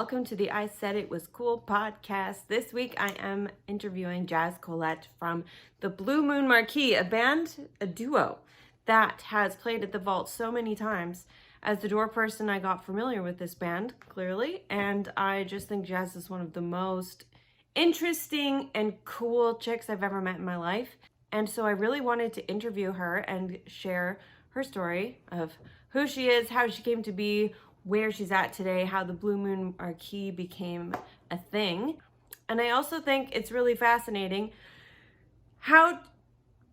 welcome to the I Said It Was Cool podcast. This week I am interviewing Jazz Colette from the Blue Moon Marquee, a duo that has played at the Vault so many times. As the door person, I got familiar with this band, clearly, and I just think Jazz is one of the most interesting and cool chicks I've ever met in my life. And so I really wanted to interview her and share her story of who she is, how she came to be, where she's at today, how the Blue Moon Marquee became a thing. And I also think it's really fascinating how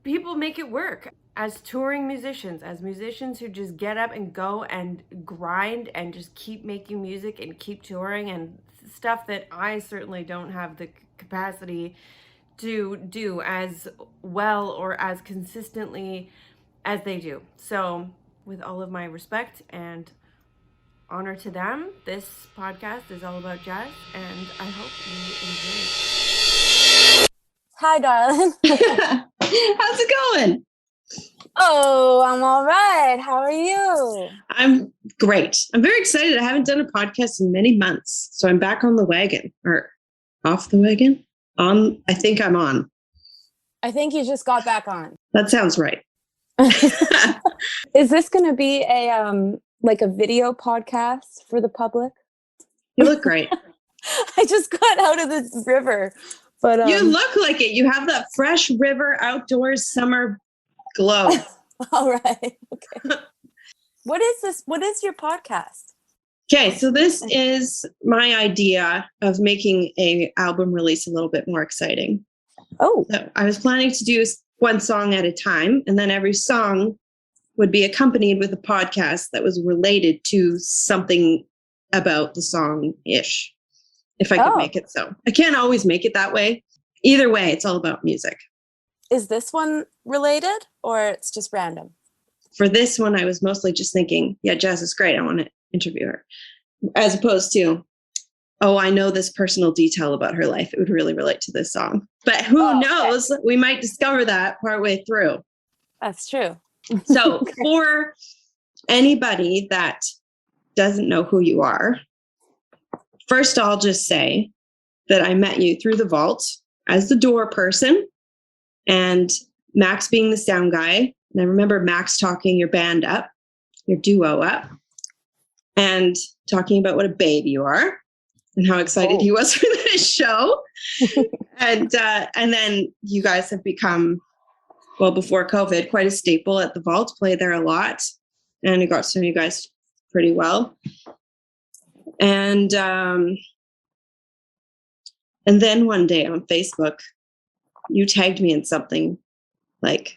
people make it work as touring musicians, as musicians who just get up and go and grind and just keep making music and keep touring and stuff that I certainly don't have the capacity to do as well or as consistently as they do. So with all of my respect and honor to them, this podcast is all about jazz, and I hope you enjoy it. Hi, darling. How's it going? Oh, I'm all right. How are you? I'm great. I'm very excited. I haven't done a podcast in many months, so I'm back on the wagon, or off the wagon. I think I'm on. I think you just got back on. That sounds right. Is this going to be a like a video podcast for the public? You look great. I just got out of this river, but you look like it. You have that fresh river outdoors summer glow. All right. Okay. What is this? What is your podcast? Okay, so this is my idea of making a album release a little bit more exciting. Oh. So I was planning to do one song at a time, and then every song would be accompanied with a podcast that was related to something about the song-ish, if I could make it so. I can't always make it that way. Either way, it's all about music. Is this one related or it's just random? For this one, I was mostly just thinking, yeah, Jazz is great. I want to interview her. As opposed to, oh, I know this personal detail about her life. It would really relate to this song. But who knows? Okay. We might discover that partway through. That's true. So for anybody that doesn't know who you are, first I'll just say that I met you through the Vault as the door person and Max being the sound guy. And I remember Max talking your band up, your duo up, and talking about what a babe you are and how excited he was for this show. And then you guys have become, well, before COVID, quite a staple at the Vault, played there a lot. And it got to know you guys pretty well. And then one day on Facebook, you tagged me in something like,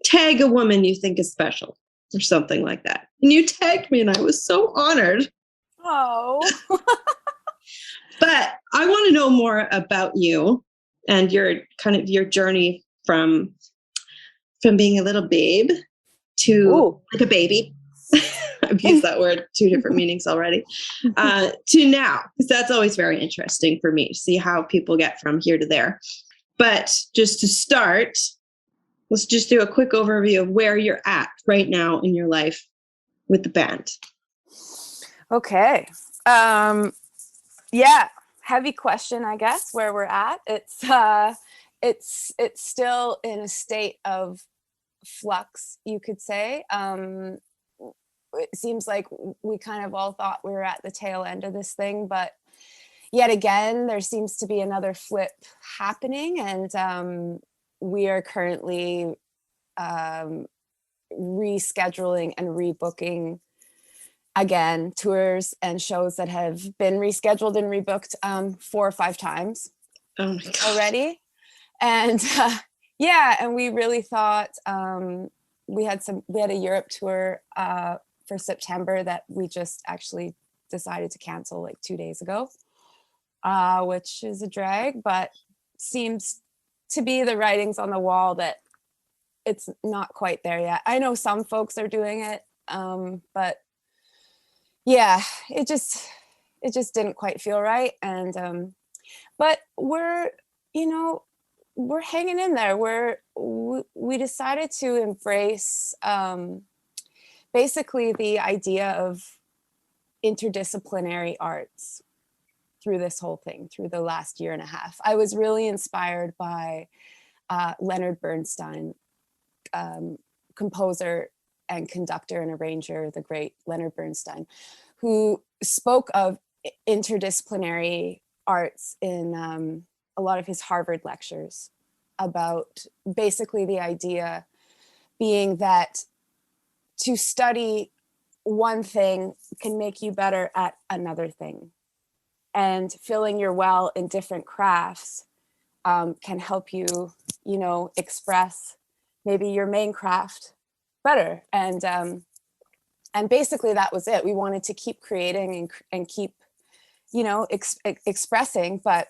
tag a woman you think is special or something like that. And you tagged me and I was so honored. Oh. But I want to know more about you and your kind of your journey from being a little babe to like a baby. I've used that word 2 different meanings already. To now, because that's always very interesting for me to see how people get from here to there. But just to start, let's just do a quick overview of where you're at right now in your life with the band. Okay. Yeah, heavy question, I guess, where we're at. It's still in a state of flux, you could say. It seems like we kind of all thought we were at the tail end of this thing, but yet again, there seems to be another flip happening, and we are currently rescheduling and rebooking again tours and shows that have been rescheduled and rebooked 4 or 5 times already. And and we really thought we had a Europe tour for September that we just actually decided to cancel like 2 days ago, which is a drag, but seems to be the writings on the wall that it's not quite there yet. I know some folks are doing it, but yeah, it just didn't quite feel right. And but we're hanging in there. We decided to embrace basically the idea of interdisciplinary arts. through this whole thing, through the last year and a half. I was really inspired by Leonard Bernstein, composer and conductor and arranger, the great Leonard Bernstein, who spoke of interdisciplinary arts in a lot of his Harvard lectures, about basically the idea being that to study one thing can make you better at another thing. And filling your well in different crafts can help you, express maybe your main craft better. And basically that was it. We wanted to keep creating and keep, expressing. But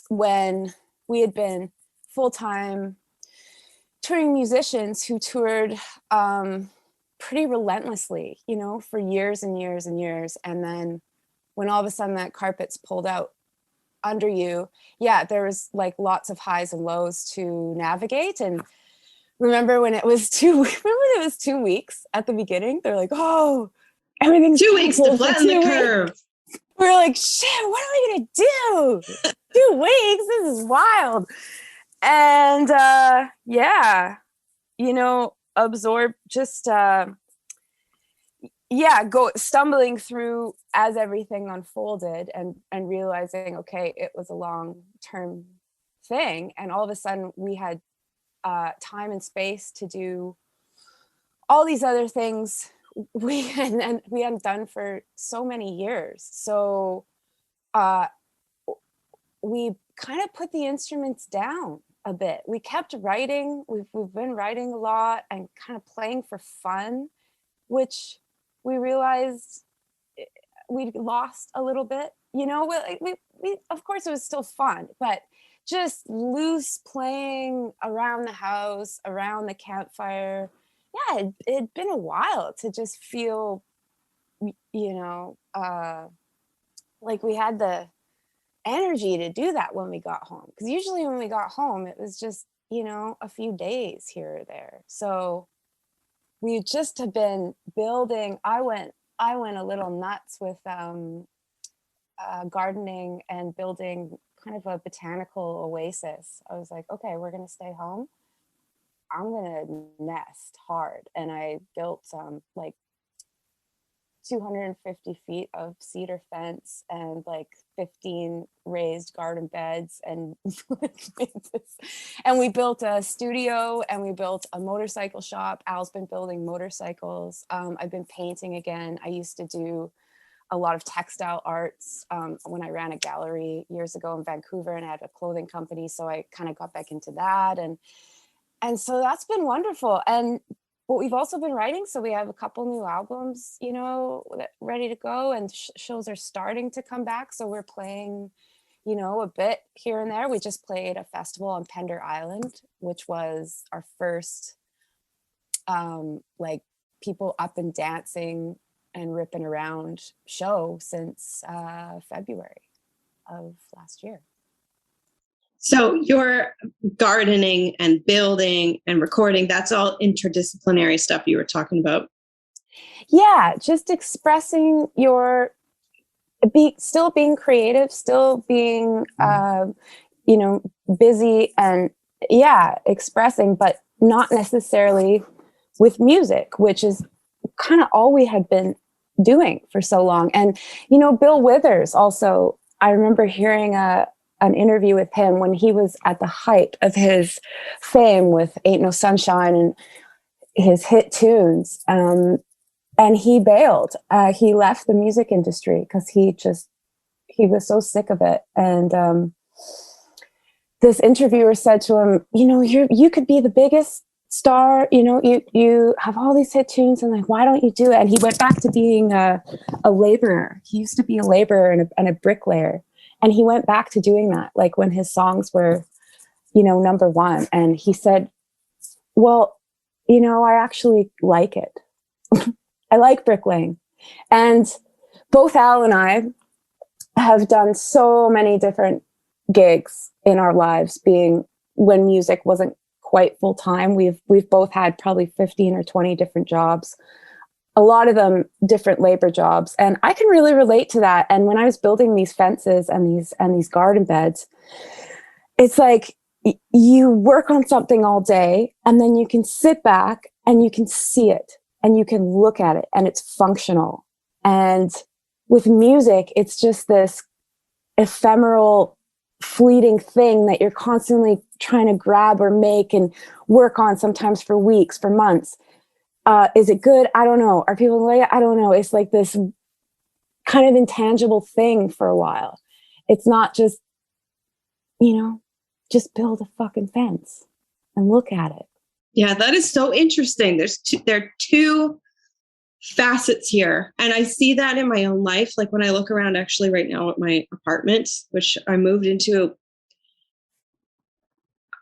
when we had been full-time touring musicians who toured pretty relentlessly, for years and years and years. And then when all of a sudden that carpet's pulled out under you, there was like lots of highs and lows to navigate. And remember when it was 2 weeks at the beginning, they're like, oh, everything's 2 weeks to flatten the curve. We were like, shit, what are we gonna do? 2 weeks, this is wild. And absorb, just go stumbling through as everything unfolded and realizing, okay, it was a long-term thing. And all of a sudden we had time and space to do all these other things we hadn't done for so many years. So we kind of put the instruments down a bit. We kept writing. We've been writing a lot and kind of playing for fun, which we realized we lost a little bit. We of course it was still fun, but just loose playing around the house, around the campfire. It'd been a while to just feel, like we had the energy to do that when we got home. Because usually when we got home, it was just, a few days here or there. So we just have been building. I went a little nuts with gardening and building kind of a botanical oasis. I was like, okay, we're going to stay home. I'm going to nest hard. And I built 250 feet of cedar fence and 15 raised garden beds. And we built a studio and we built a motorcycle shop. Al's been building motorcycles. I've been painting again. I used to do a lot of textile arts when I ran a gallery years ago in Vancouver, and I had a clothing company. So I kind of got back into that. And so that's been wonderful. But we've also been writing. So we have a couple new albums, ready to go, and shows are starting to come back. So we're playing, a bit here and there. We just played a festival on Pender Island, which was our first, people up and dancing and ripping around show since February of last year. So your gardening and building and recording, that's all interdisciplinary stuff you were talking about. Yeah, just expressing still being creative, still being, busy and expressing, but not necessarily with music, which is kind of all we had been doing for so long. And, Bill Withers also, I remember hearing an interview with him when he was at the height of his fame with Ain't No Sunshine and his hit tunes. And he bailed. He left the music industry because he was so sick of it. And this interviewer said to him, you could be the biggest star, you have all these hit tunes, and why don't you do it? And he went back to being a laborer. He used to be a laborer and a bricklayer. And he went back to doing that, when his songs were, number one. And he said, well, I actually like it. I like bricklaying. And both Al and I have done so many different gigs in our lives, being when music wasn't quite full time. We've both had probably 15 or 20 different jobs. a lot of them different labor jobs. And I can really relate to that. And when I was building these fences and these garden beds, it's like you work on something all day and then you can sit back and you can see it and you can look at it and it's functional. And with music, it's just this ephemeral, fleeting thing that you're constantly trying to grab or make and work on, sometimes for weeks, for months. Is it good? I don't know. Are people like it? I don't know. It's like this kind of intangible thing for a while. It's not just, just build a fucking fence and look at it. Yeah, that is so interesting. There are two facets here. And I see that in my own life. Like when I look around actually right now at my apartment, which I moved into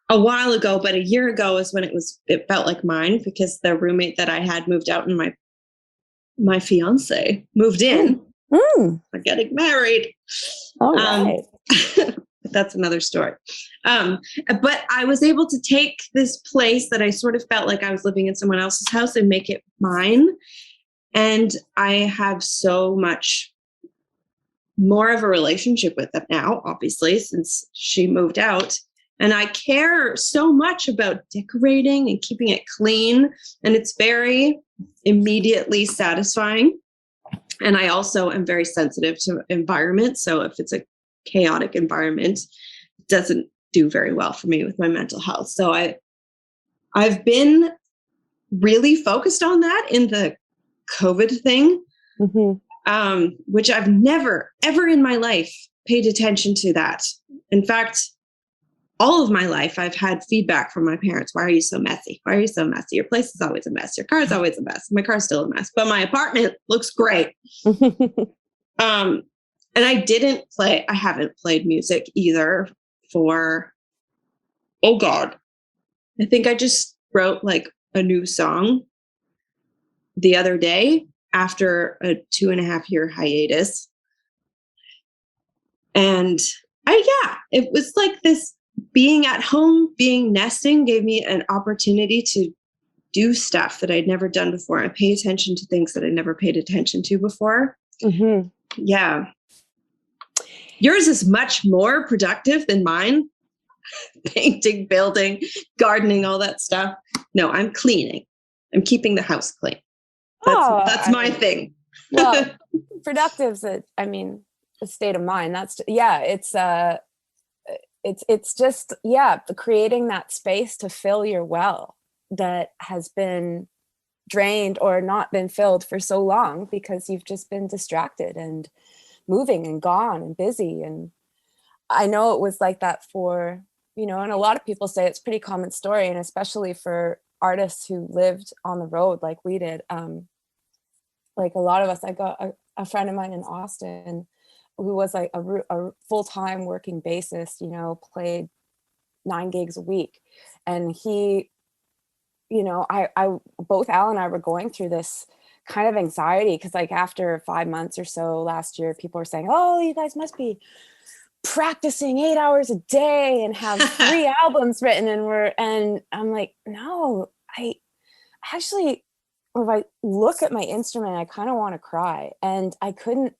a while ago, but a year ago is when it felt like mine, because the roommate that I had moved out and my fiance moved in. We're getting married. All right. That's another story. But I was able to take this place that I sort of felt like I was living in someone else's house and make it mine. And I have so much more of a relationship with it now, obviously, since she moved out. And I care so much about decorating and keeping it clean. And it's very immediately satisfying. And I also am very sensitive to environment. So if it's a chaotic environment, it doesn't do very well for me with my mental health. So I've been really focused on that in the COVID thing, which I've never, ever in my life paid attention to that. In fact, all of my life, I've had feedback from my parents. Why are you so messy? Why are you so messy? Your place is always a mess. Your car is always a mess. My car's still a mess, but my apartment looks great. And I haven't played music either for, oh God. I think I just wrote like a new song the other day after a 2.5-year hiatus. And it was like this being at home, being nesting gave me an opportunity to do stuff that I'd never done before. I pay attention to things that I never paid attention to before. Yeah. Yours is much more productive than mine. Painting, building, gardening, all that stuff. No, I'm cleaning. I'm keeping the house clean. That's my thing. Well, productive's a state of mind. It's just creating that space to fill your well that has been drained or not been filled for so long because you've just been distracted and moving and gone and busy. And I know it was like that for, and a lot of people say it's a pretty common story, and especially for artists who lived on the road like we did. Like a lot of us, I got a friend of mine in Austin who was like a full-time working bassist, played 9 gigs a week. And he, both Al and I were going through this kind of anxiety because like after 5 months or so last year, people were saying, oh, you guys must be practicing 8 hours a day and have 3 albums written. And I'm like, no, I actually, if I look at my instrument, I kind of want to cry. And I couldn't.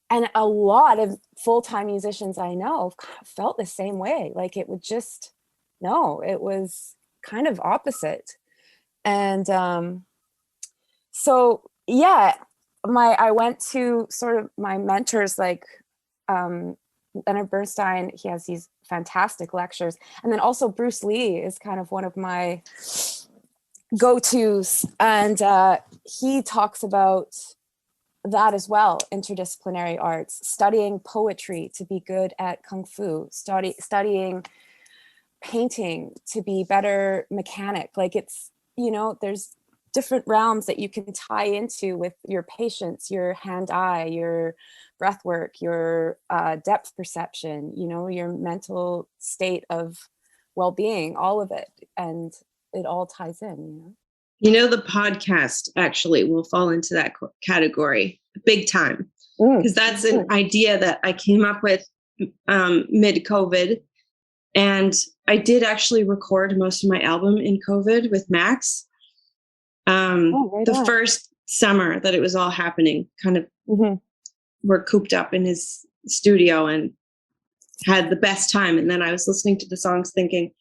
And a lot of full-time musicians I know felt the same way. Like it would just, it was kind of opposite. And I went to sort of my mentors, like Leonard Bernstein. He has these fantastic lectures. And then also Bruce Lee is kind of one of my go-tos. And he talks about that as well, interdisciplinary arts, studying poetry to be good at kung fu, studying painting to be better mechanic. Like it's, there's different realms that you can tie into with your patience, your hand-eye, your breath work, your depth perception, your mental state of well-being, all of it. And it all ties in, The podcast actually will fall into that category big time, because that's an idea that I came up with mid-COVID. And I did actually record most of my album in COVID with Max. The summer that it was all happening. Kind of were cooped up in his studio and had the best time. And then I was listening to the songs thinking,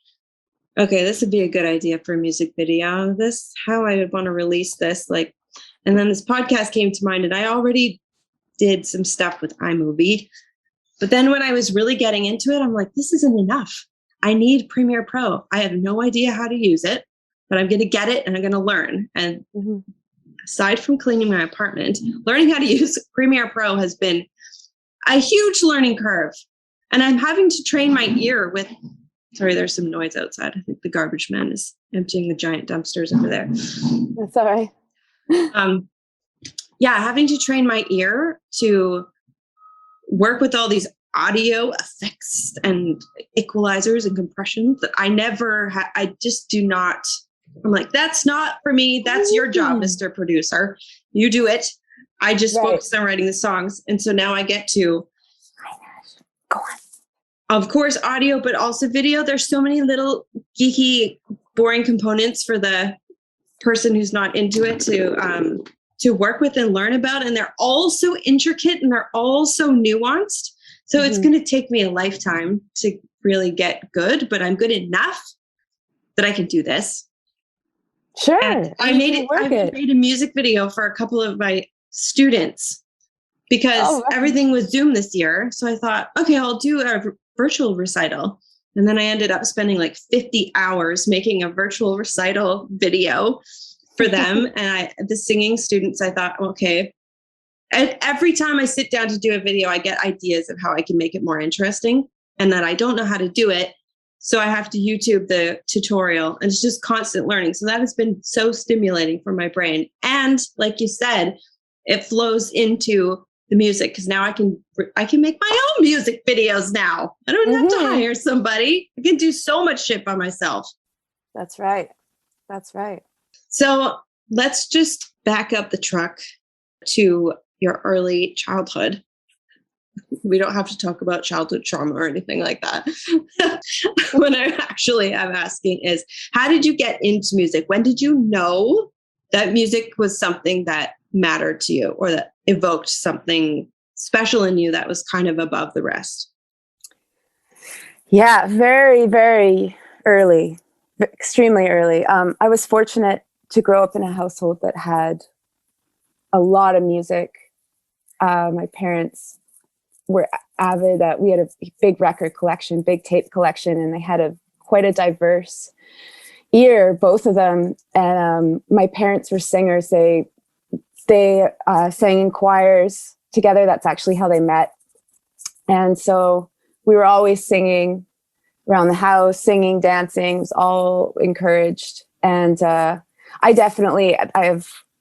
okay, this would be a good idea for a music video. This, how I would want to release this. Like, and then this podcast came to mind, and I already did some stuff with iMovie. But then when I was really getting into it, I'm like, this isn't enough. I need Premiere Pro. I have no idea how to use it, but I'm going to get it and I'm going to learn. And aside from cleaning my apartment, learning how to use Premiere Pro has been a huge learning curve. And I'm having to train my ear with, sorry, there's some noise outside. I think the garbage man is emptying the giant dumpsters over there. That's all right. Yeah, having to train my ear to work with all these audio effects and equalizers and compressions that I never I just do not. I'm like, that's not for me. That's your job, Mr. Producer. You do it. I just focus on writing the songs. And so now I get to, go on. Of course, audio, but also video. There's so many little geeky, boring components for the person who's not into it to work with and learn about. And they're all so intricate and they're all so nuanced. So it's going to take me a lifetime to really get good, but I'm good enough that I can do this. Sure. And I made a music video for a couple of my students because everything was Zoom this year. So I thought, okay, I'll do a virtual recital. And then I ended up spending like 50 hours making a virtual recital video for them. And the singing students, I thought, okay. And every time I sit down to do a video, I get ideas of how I can make it more interesting, and that I don't know how to do it. So I have to YouTube the tutorial, and it's just constant learning. So that has been so stimulating for my brain. And like you said, it flows into the music, because now I can make my own music videos now. I don't have to hire somebody. I can do so much shit by myself. That's right. That's right. So let's just back up the truck to your early childhood. We don't have to talk about childhood trauma or anything like that. What I actually am asking is, how did you get into music? When did you know that music was something that mattered to you, or that evoked something special in you that was kind of above the rest? Yeah, very, very early, extremely early. I was fortunate to grow up in a household that had a lot of music. My parents were avid. We had a big record collection, big tape collection, and they had quite a diverse ear, both of them. And my parents were singers. They sang in choirs together. That's actually how they met. And so we were always singing around the house, singing, dancing. It was all encouraged. And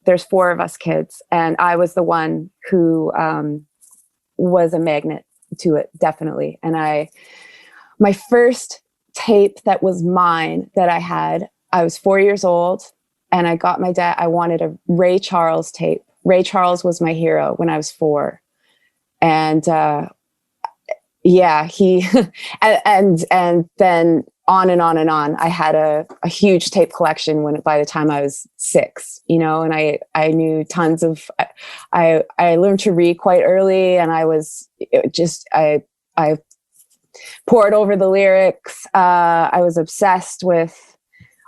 there's 4 of us kids, and I was the one who was a magnet to it, definitely. And my first tape that was mine that I was 4 years old, and I got my dad, I wanted a Ray Charles tape. Ray Charles was my hero when I was 4. And he, and then on and on and on. I had a huge tape collection by the time I was 6, and I knew tons of, I learned to read quite early, and I poured over the lyrics. I was obsessed with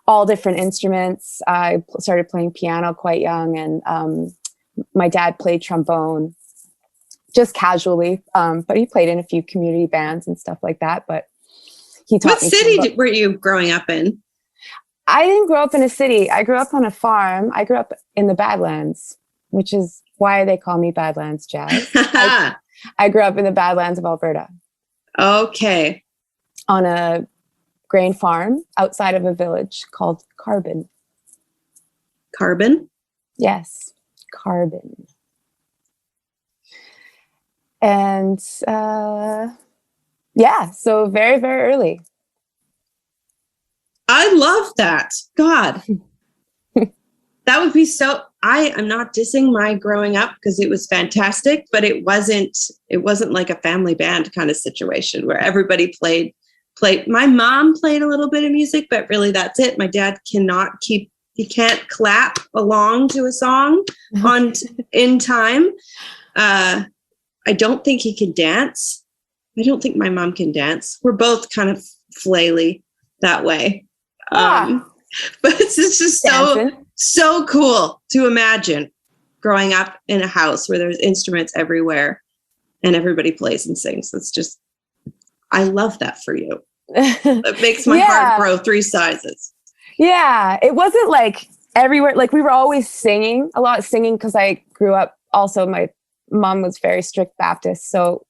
all different instruments. I started playing piano quite young, and my dad played trombone just casually, but he played in a few community bands and stuff like that. But he taught me. What city were you growing up in? I didn't grow up in a city. I grew up on a farm. I grew up in the Badlands, which is why they call me Badlands Jass. I grew up in the Badlands of Alberta. Okay. On a grain farm outside of a village called Carbon. Carbon? Yes, Carbon. And so very, very early. I love that. God. That would be so, I am not dissing my growing up because it was fantastic, but it wasn't like a family band kind of situation where everybody played. My mom played a little bit of music, but really that's it. My dad cannot keep He can't clap along to a song in time. I don't think he can dance. I don't think my mom can dance. We're both kind of flaily that way. But it's just so cool to imagine growing up in a house where there's instruments everywhere and everybody plays and sings. It's just, I love that for you. It makes my heart grow 3 sizes. Yeah, it wasn't like everywhere. Like we were always singing, a lot of singing, because I grew up. Also, my mom was very strict Baptist, so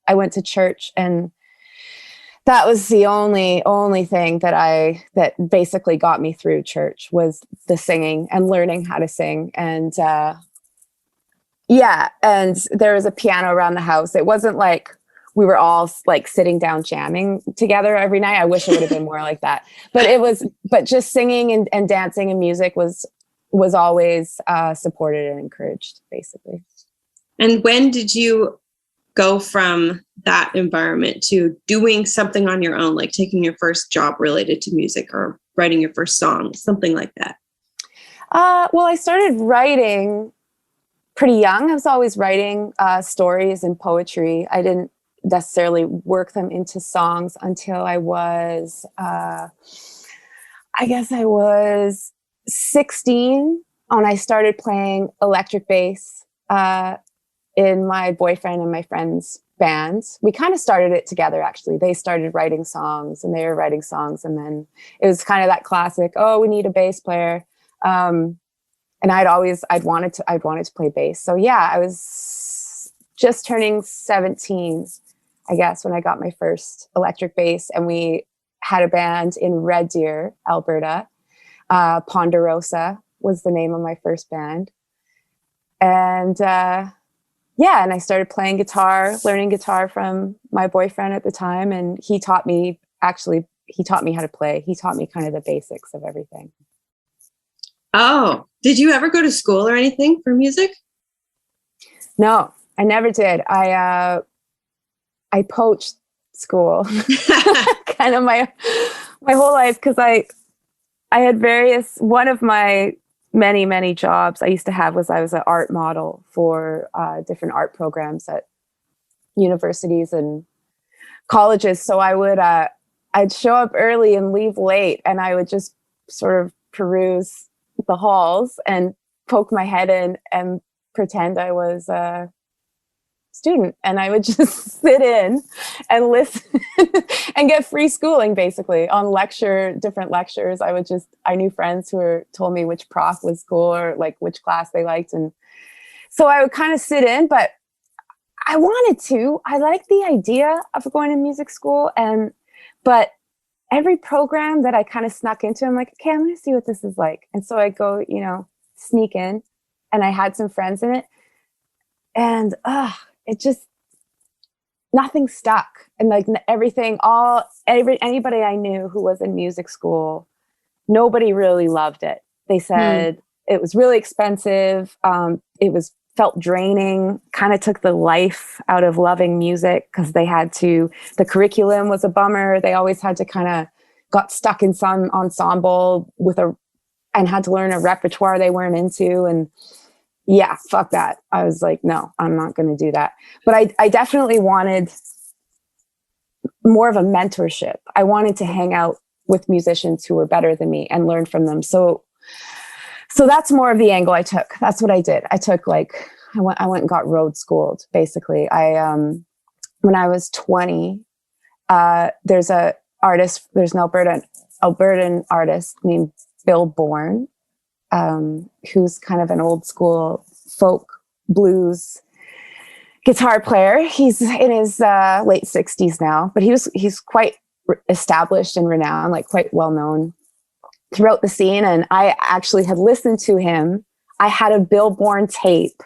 I went to church, and that was the only thing that basically got me through church was the singing and learning how to sing. And and there was a piano around the house. It wasn't like we were all like sitting down jamming together every night. I wish it would have been more like that. But just singing and dancing and music was always supported and encouraged, basically. And when did you go from that environment to doing something on your own, like taking your first job related to music or writing your first song, something like that? Well, I started writing pretty young. I was always writing stories and poetry. I didn't necessarily work them into songs until I was, I guess I was 16 when I started playing electric bass in my boyfriend and my friend's bands. We kind of started it together, actually. They started writing songs and they were writing songs. And then it was kind of that classic, oh, we need a bass player. And I'd wanted to play bass. So yeah, I was just turning 17, I guess, when I got my first electric bass, and we had a band in Red Deer, Alberta. Ponderosa was the name of my first band. And and I started playing guitar, learning guitar from my boyfriend at the time. And he taught me how to play. He taught me kind of the basics of everything. Oh, did you ever go to school or anything for music? No, I never did. I poached school kind of my whole life, because I had one of my many jobs I used to have was I was an art model for different art programs at universities and colleges. So I'd show up early and leave late, and I would just sort of peruse the halls and poke my head in and pretend I was a student, and I would just sit in and listen and get free schooling, basically, on different lectures. I knew friends who told me which prof was cool or like which class they liked, and so I would kind of sit in. But I liked the idea of going to music school, but every program that I kind of snuck into, I'm like, okay, I'm going to see what this is like. And so I go, sneak in, and I had some friends in it, and it just, nothing stuck. And like anybody I knew who was in music school, nobody really loved it. They said it was really expensive. It felt draining, kind of took the life out of loving music, because the curriculum was a bummer. They always had to got stuck in some ensemble and had to learn a repertoire they weren't into. And yeah, fuck that. I was like, no, I'm not going to do that. But I definitely wanted more of a mentorship. I wanted to hang out with musicians who were better than me and learn from them. So that's more of the angle I took. That's what I did. I went and got road schooled, basically. When I was 20, there's an Albertan artist named Bill Bourne, who's kind of an old school folk blues guitar player. He's in his late 60s now, but he's quite established and renowned, like quite well known throughout the scene. And I actually had listened to him. I had a Bill Bourne tape,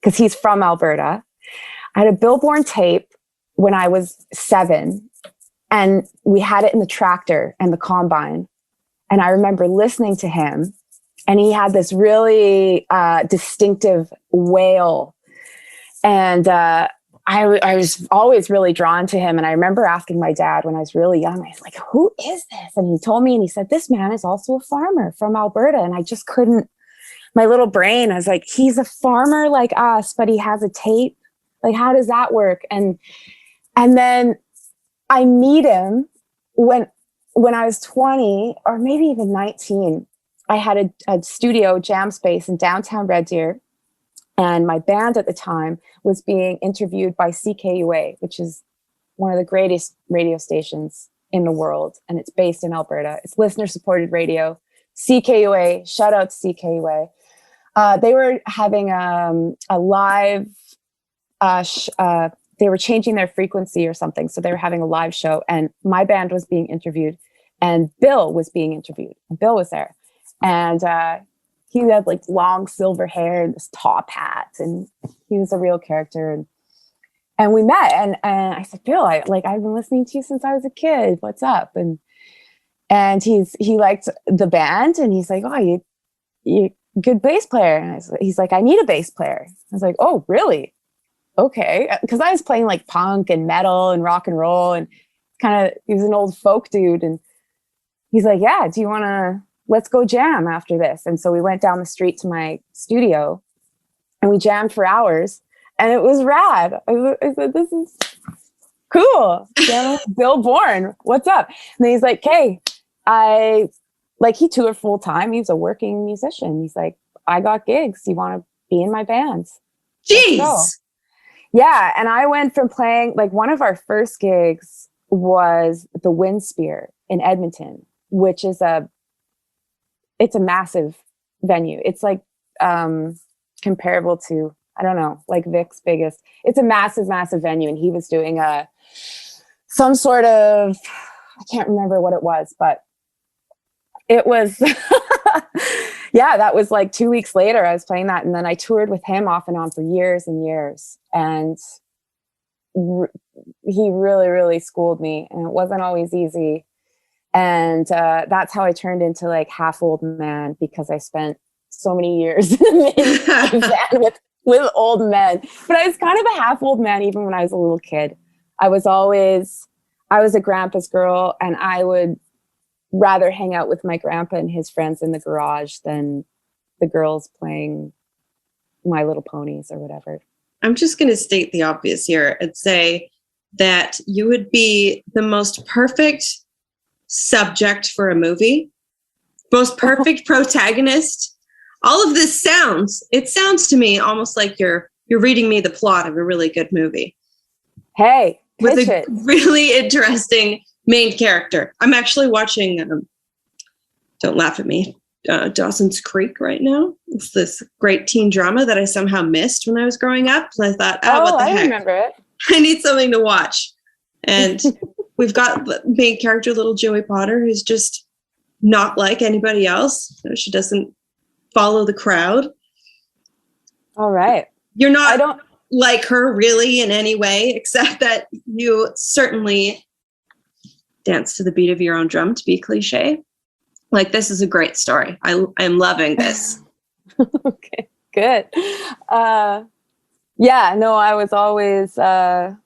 because he's from Alberta. I had a Bill Bourne tape when I was 7, and we had it in the tractor and the combine. And I remember listening to him, and he had this really distinctive wail. And I was always really drawn to him. And I remember asking my dad when I was really young, I was like, who is this? And he told me, and he said, this man is also a farmer from Alberta. And I just couldn't, my little brain, I was like, he's a farmer like us, but he has a tape. Like, how does that work? And then I meet him when I was 20 or maybe even 19. I had a studio jam space in downtown Red Deer. And my band at the time was being interviewed by CKUA, which is one of the greatest radio stations in the world. And it's based in Alberta. It's listener supported radio. CKUA, shout out to CKUA. They were having a live, they were changing their frequency or something. So they were having a live show and my band was being interviewed and Bill was being interviewed. And Bill was there. And he had like long silver hair and this top hat, and he was a real character. And we met, and I said, Bill, I've been listening to you since I was a kid. What's up? And he liked the band, and he's like, oh, you good bass player. And he's like, I need a bass player. I was like, oh, really? Okay, because I was playing like punk and metal and rock and roll, and he was an old folk dude, and he's like, yeah, do you want to? Let's go jam after this. And so we went down the street to my studio and we jammed for hours and it was rad. I said, this is cool. Bill Bourne, what's up? And then he's like, hey, he toured full time. He was a working musician. He's like, I got gigs. You want to be in my bands? Jeez. Yeah. And I went from playing, like one of our first gigs was the Wind Spear in Edmonton, which is it's a massive venue. It's like comparable to, I don't know, like Vic's biggest. It's a massive, massive venue. And he was doing some sort of, I can't remember what it was, but it was, yeah, that was like 2 weeks later I was playing that. And then I toured with him off and on for years and years. And he really, really schooled me. And it wasn't always easy. And that's how I turned into like half old man, because I spent so many years with old men. But I was kind of a half old man even when I was a little kid. I was a grandpa's girl, and I would rather hang out with my grandpa and his friends in the garage than the girls playing My Little Ponies or whatever. I'm just going to state the obvious here and say that you would be the most perfect subject for a movie, most perfect protagonist. All of this sounds to me almost like you're reading me the plot of a really good movie. Hey, with a really interesting main character. I'm actually watching, don't laugh at me, Dawson's Creek right now. It's this great teen drama that I somehow missed when I was growing up. So I thought, what the heck? I remember it. I need something to watch. And we've got the main character, little Joey Potter, who's just not like anybody else. She doesn't follow the crowd. All right. You're not, I don't like her really in any way, except that you certainly dance to the beat of your own drum, to be cliche. Like, this is a great story. I'm loving this. Okay, good. Yeah, no, I was always the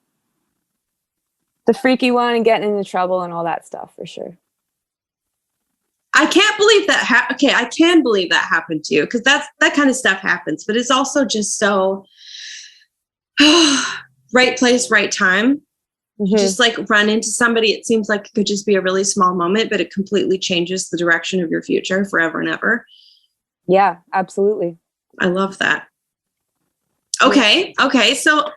freaky one and getting into trouble and all that stuff, for sure. I can't believe that. Okay, I can believe that happened to you, because that kind of stuff happens. But it's also just so right place, right time. Mm-hmm. You just like run into somebody. It seems like it could just be a really small moment, but it completely changes the direction of your future forever and ever. Yeah, absolutely. I love that. Okay. So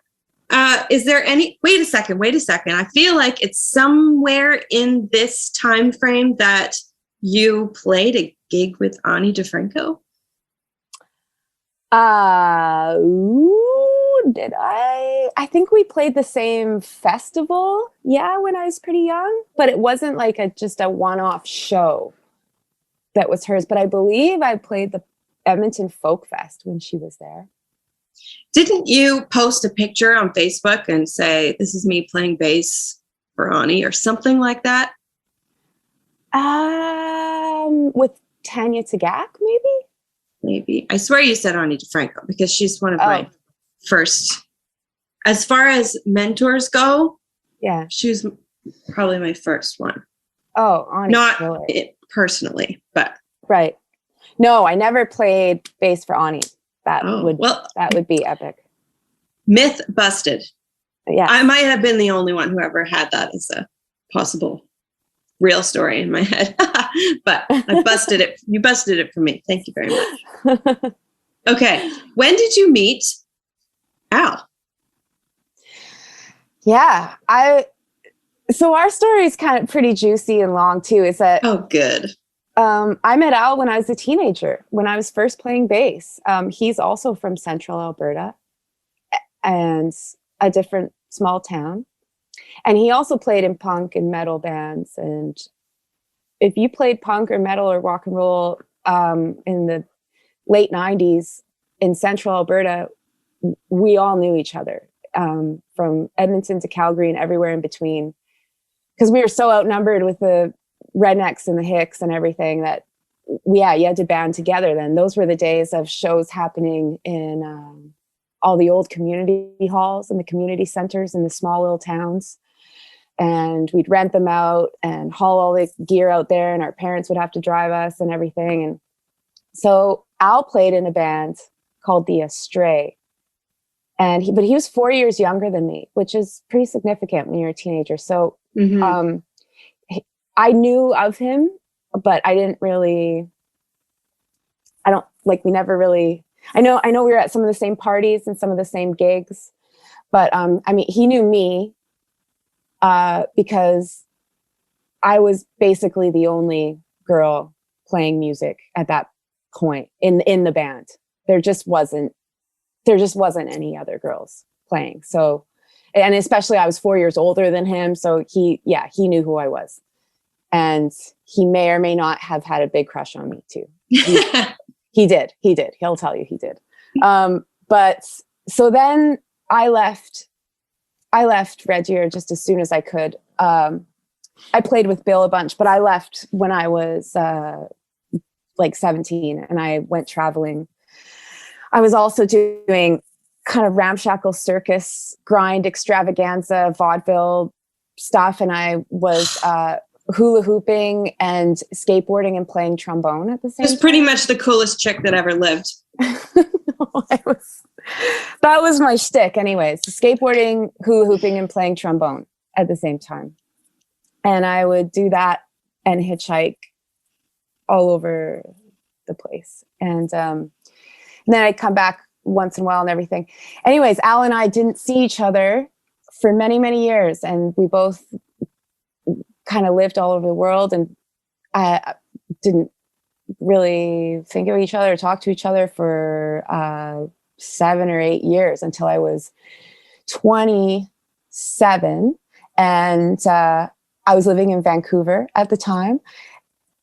is there any, wait a second. I feel like it's somewhere in this time frame that you played a gig with Ani DeFranco. Did I? I think we played the same festival. Yeah, when I was pretty young, but it wasn't like just a one-off show that was hers. But I believe I played the Edmonton Folk Fest when she was there. Didn't you post a picture on Facebook and say, "This is me playing bass for Ani" or something like that? With Tanya Tagak, maybe. I swear you said Ani DeFranco, because she's one of my first as far as mentors go, Yeah. she was probably my first one. Oh, Ani. Not it personally, but. Right. No, I never played bass for Ani. That would be epic. Myth busted. Yeah. I might have been the only one who ever had that as a possible real story in my head. But I busted it. You busted it for me. Thank you very much. Okay. When did you meet Al? Yeah. So our story is kind of pretty juicy and long too. Is that good. I met Al when I was a teenager, when I was first playing bass. He's also from Central Alberta and a different small town. And he also played in punk and metal bands. And if you played punk or metal or rock and roll in the late 90s in Central Alberta, we all knew each other, from Edmonton to Calgary and everywhere in between. Because we were so outnumbered with the rednecks and the hicks and everything that, you had to band together then. Those were the days of shows happening in all the old community halls and the community centers in the small little towns. And we'd rent them out and haul all the gear out there, and our parents would have to drive us and everything. And so Al played in a band called The Astray. And but he was 4 years younger than me, which is pretty significant when you're a teenager. So I knew of him, but I know we were at some of the same parties and some of the same gigs, but he knew me because I was basically the only girl playing music at that point in the band. There just wasn't any other girls playing. So, and especially I was 4 years older than him. So he knew who I was. And he may or may not have had a big crush on me too. He did. He'll tell you he did. But so then I left Red Deer just as soon as I could. I played with Bill a bunch, but I left when I was like 17 and I went traveling. I was also doing kind of ramshackle circus, grind extravaganza, vaudeville stuff. And I was hula hooping and skateboarding and playing trombone at the same time. It's pretty much the coolest chick that ever lived. That was my shtick anyways. Skateboarding, hula hooping, and playing trombone at the same time. And I would do that and hitchhike all over the place. And then I'd come back once in a while and everything. Anyways, Al and I didn't see each other for many, many years. And we both kind of lived all over the world, and I didn't really think of each other or talk to each other for 7 or 8 years until I was 27. And I was living in Vancouver at the time,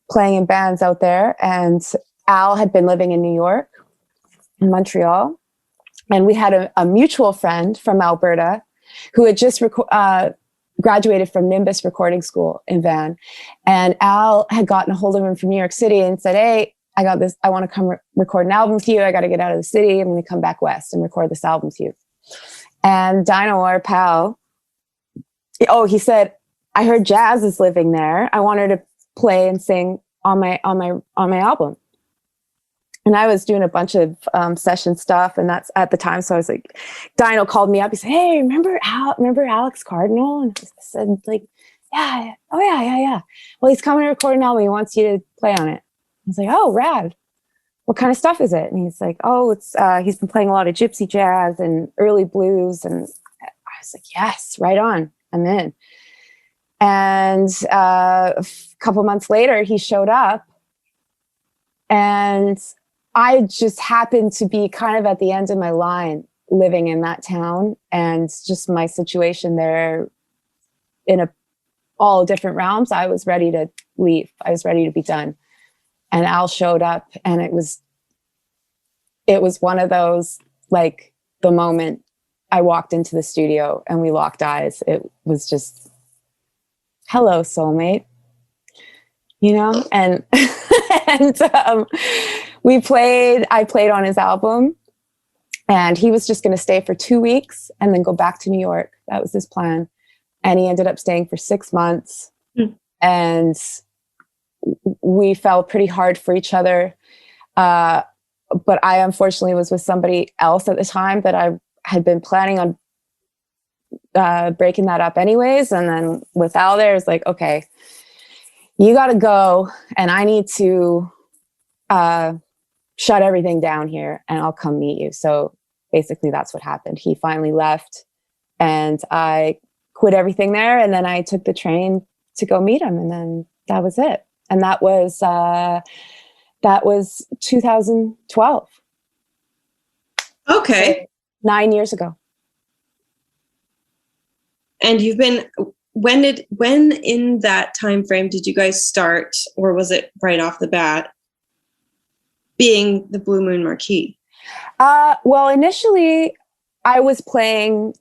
playing in bands out there. And Al had been living in New York, in Montreal. And we had a mutual friend from Alberta who had just graduated from Nimbus Recording School in Van. And Al had gotten a hold of him from New York City and said, "Hey, I got this. I want to come record an album with you. I got to get out of the city. I'm going to come back west and record this album with you." And Dino, our pal, he said, "I heard Jazz is living there. I want her to play and sing on my album." And I was doing a bunch of session stuff, and that's at the time. So I was like, Dino called me up. He said, "Hey, remember Alex Cardinal?" And I said, like, "Yeah, oh yeah. Well, he's coming to record an album. He wants you to play on it." I was like, "Oh, rad. What kind of stuff is it?" And he's like, "Oh, it's he's been playing a lot of gypsy jazz and early blues." And I was like, "Yes, right on. I'm in." And a couple months later, he showed up, and I just happened to be kind of at the end of my line living in that town, and just my situation there in all different realms. I was ready to leave. I was ready to be done. And Al showed up, and it was one of those, like, the moment I walked into the studio and we locked eyes, it was just, hello, soulmate, and and I played on his album, And he was just going to stay for 2 weeks and then go back to New York. That was his plan. And he ended up staying for 6 months. And we fell pretty hard for each other. But I unfortunately was with somebody else at the time that I had been planning on breaking that up anyways. And then with Al there, it's like, okay, you got to go and I need to shut everything down here and I'll come meet you. So basically that's what happened. He finally left and I quit everything there. And then I took the train to go meet him. And then that was it. And that was 2012. Okay. So 9 years ago. And you've been, when in that time frame did you guys start, or was it right off the bat, being the Blue Moon Marquee? Well, initially I was playing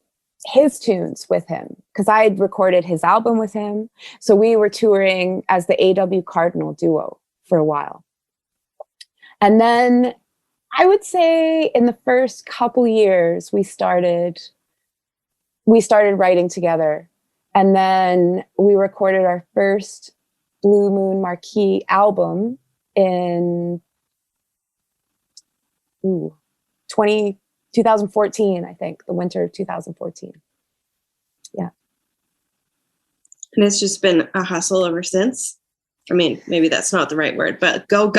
his tunes with him because I had recorded his album with him. So we were touring as the AW Cardinal duo for a while. And then I would say in the first couple years, we started writing together. And then we recorded our first Blue Moon Marquee album in 2014, I think, the winter of 2014. Yeah. And it's just been a hustle ever since. I mean, maybe that's not the right word, but go.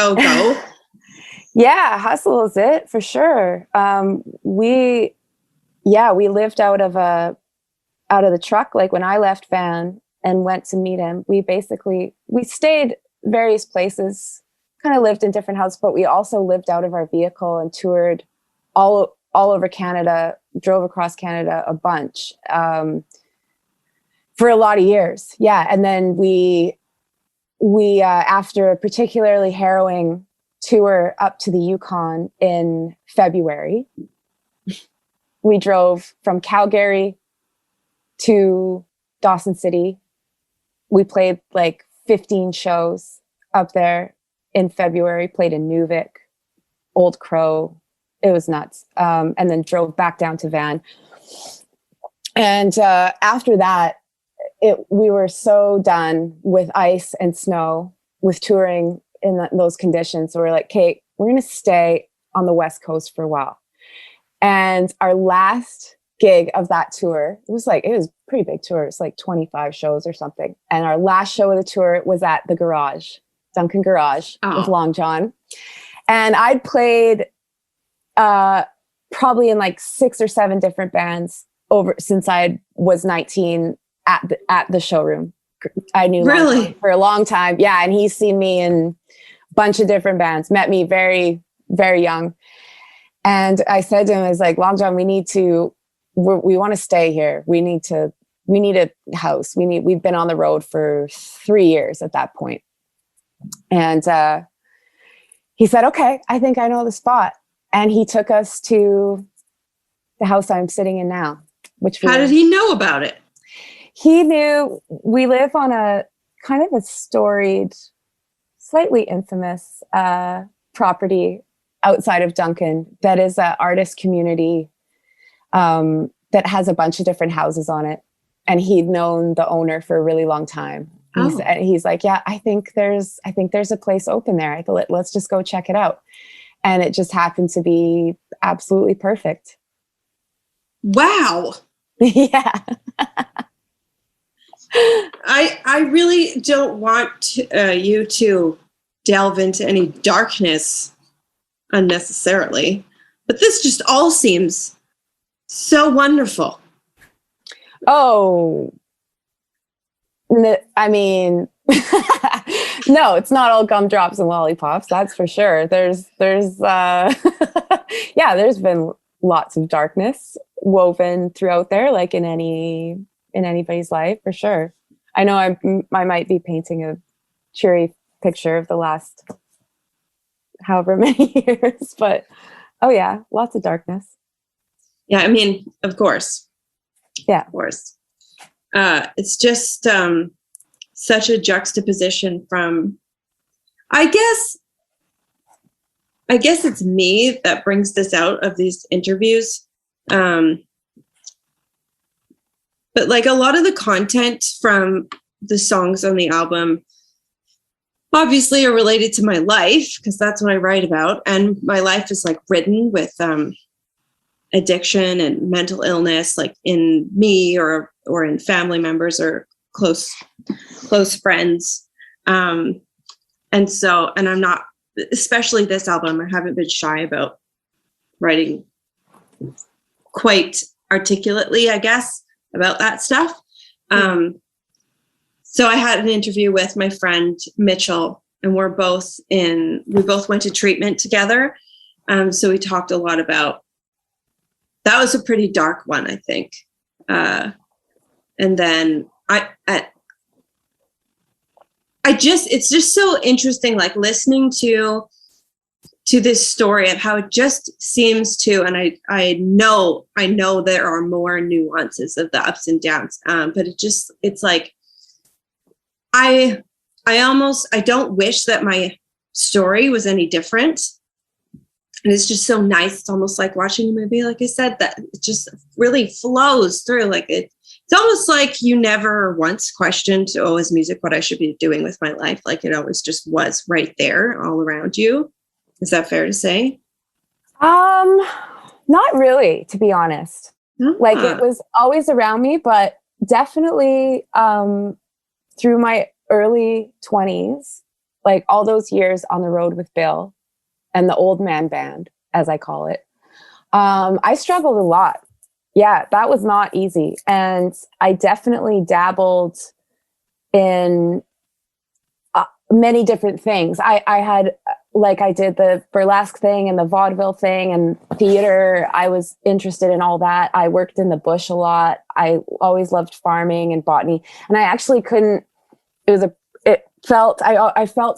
Yeah, hustle is it for sure. We lived out of the truck. Like when I left Van and went to meet him, we stayed various places, kind of lived in different houses, but we also lived out of our vehicle and toured all over Canada, drove across Canada a bunch for a lot of years. Yeah. And then we after a particularly harrowing tour up to the Yukon in February, we drove from Calgary to Dawson City. We played like 15 shows up there in February, played in Nuvik, Old Crow. It was nuts. And then drove back down to Van. And after that, we were so done with ice and snow, with touring in those conditions. So we're like, Kate, we're going to stay on the West Coast for a while. And our last gig of that tour, it was a pretty big tour. It's like 25 shows or something. And our last show of the tour was at the Garage, Duncan Garage with Long John. And I'd played probably in like 6 or 7 different bands since I was 19 at the showroom. I knew really for a long time. Yeah. And he's seen me in a bunch of different bands, met me very, very young. And I said to him, I was like, Long John, we want to stay here. We need a house. We've been on the road for 3 years at that point. And he said, okay, I think I know the spot. And he took us to the house I'm sitting in now. How did he know about it? He knew we live on a kind of a storied, slightly infamous property outside of Duncan that is an artist community that has a bunch of different houses on it. And he'd known the owner for a really long time. He's like, yeah, I think there's a place open there. I thought, let's just go check it out. And it just happened to be absolutely perfect. Wow. Yeah. I really don't want you to delve into any darkness unnecessarily, but this just all seems so wonderful. Oh, I mean, no, it's not all gumdrops and lollipops. That's for sure. There's there's been lots of darkness woven throughout there, like in anybody's life, for sure. I know I might be painting a cheery picture of the last however many years, but oh yeah, lots of darkness. Yeah, I mean, of course. Yeah, of course. It's just such a juxtaposition from, I guess, I guess it's me that brings this out of these interviews. But like a lot of the content from the songs on the album obviously are related to my life, because that's what I write about. And my life is like ridden with addiction and mental illness, like in me or in family members or close friends. And I'm not, especially this album, I haven't been shy about writing quite articulately, I guess, about that stuff. So I had an interview with my friend Mitchell, and we both went to treatment together. So we talked a lot about, that was a pretty dark one, I think. And then it's just so interesting, like listening to this story of how it just seems to, and I know there are more nuances of the ups and downs, but it's like, I don't wish that my story was any different. And it's just so nice. It's almost like watching a movie, like I said, that it just really flows through. Like it's almost like you never once questioned, oh, is music what I should be doing with my life? Like it always just was right there all around you. Is that fair to say? Not really, to be honest. Like it was always around me, but definitely through my early 20s, like all those years on the road with Bill and the old man band, as I call it, I struggled a lot. Yeah, that was not easy. And I definitely dabbled in many different things. I had, like, I did the burlesque thing and the vaudeville thing and theater. I was interested in all that. I worked in the bush a lot. I always loved farming and botany. And I actually couldn't, I felt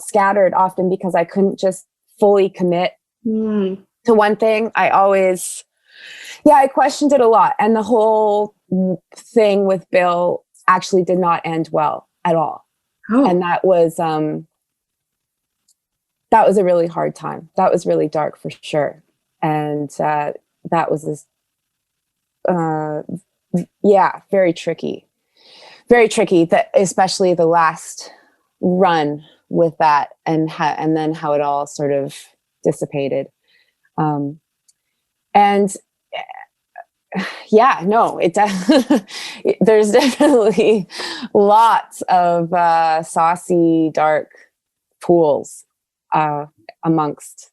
scattered often because I couldn't just fully commit to one thing. I questioned it a lot. And the whole thing with Bill actually did not end well at all. Oh. And that was a really hard time. That was really dark for sure. And that was very tricky. Very tricky, that especially the last run with that, and then how it all sort of dissipated. There's definitely lots of saucy, dark pools amongst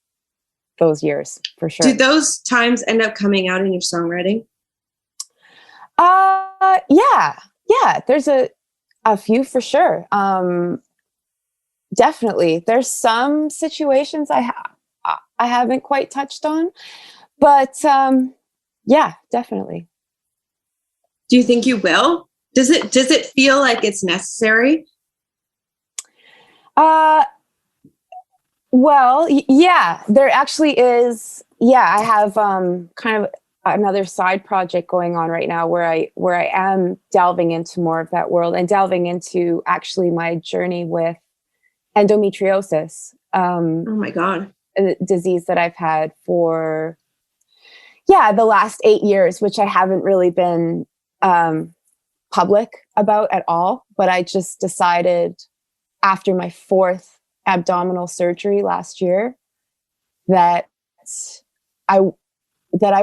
those years, for sure. Did those times end up coming out in your songwriting? Yeah, there's a few for sure. Definitely. There's some situations I haven't quite touched on, but yeah, definitely. Do you think you will? Does it feel like it's necessary? Well, yeah, there actually is. Yeah, I have kind of another side project going on right now where I am delving into more of that world and delving into actually my journey with endometriosis. Oh my God. A disease that I've had for, the last 8 years, which I haven't really been public about at all. But I just decided after my 4th abdominal surgery last year that I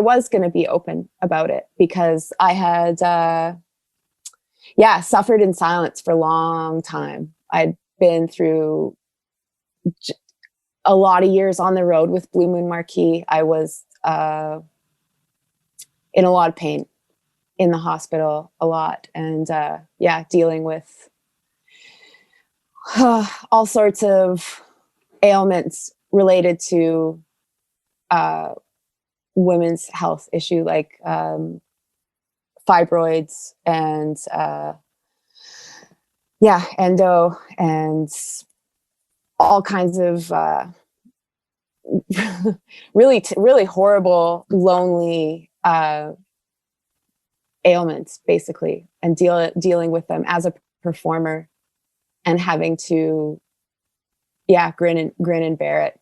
was going to be open about it, because I had, suffered in silence for a long time. I'd been through a lot of years on the road with Blue Moon Marquee. I was in a lot of pain in the hospital a lot, and dealing with all sorts of ailments related to women's health issue, like fibroids and endo, and all kinds of really horrible, lonely ailments, basically, and dealing with them as a performer and having to grin and bear it.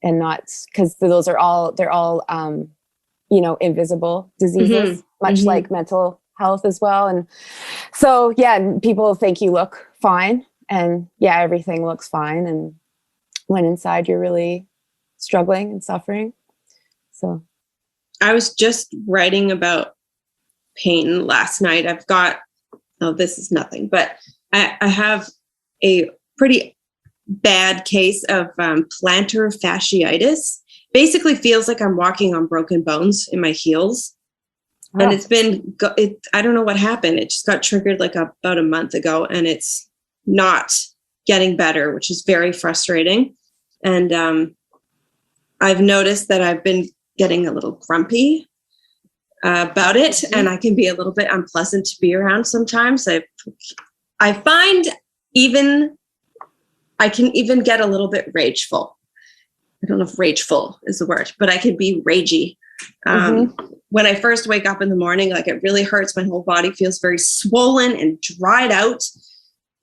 and not, because they're all invisible diseases, much like mental health as well. And so, people think you look fine, and everything looks fine. And when inside you're really struggling and suffering. So I was just writing about pain last night. This is nothing, but I have a pretty bad case of plantar fasciitis. Basically feels like I'm walking on broken bones in my heels. Oh. And I don't know what happened. It just got triggered like about a month ago, and it's not getting better, which is very frustrating. And I've noticed that I've been getting a little grumpy about it, and I can be a little bit unpleasant to be around sometimes. I find I can even get a little bit rageful. I don't know if rageful is the word, but I can be ragey. When I first wake up in the morning, like it really hurts. My whole body feels very swollen and dried out.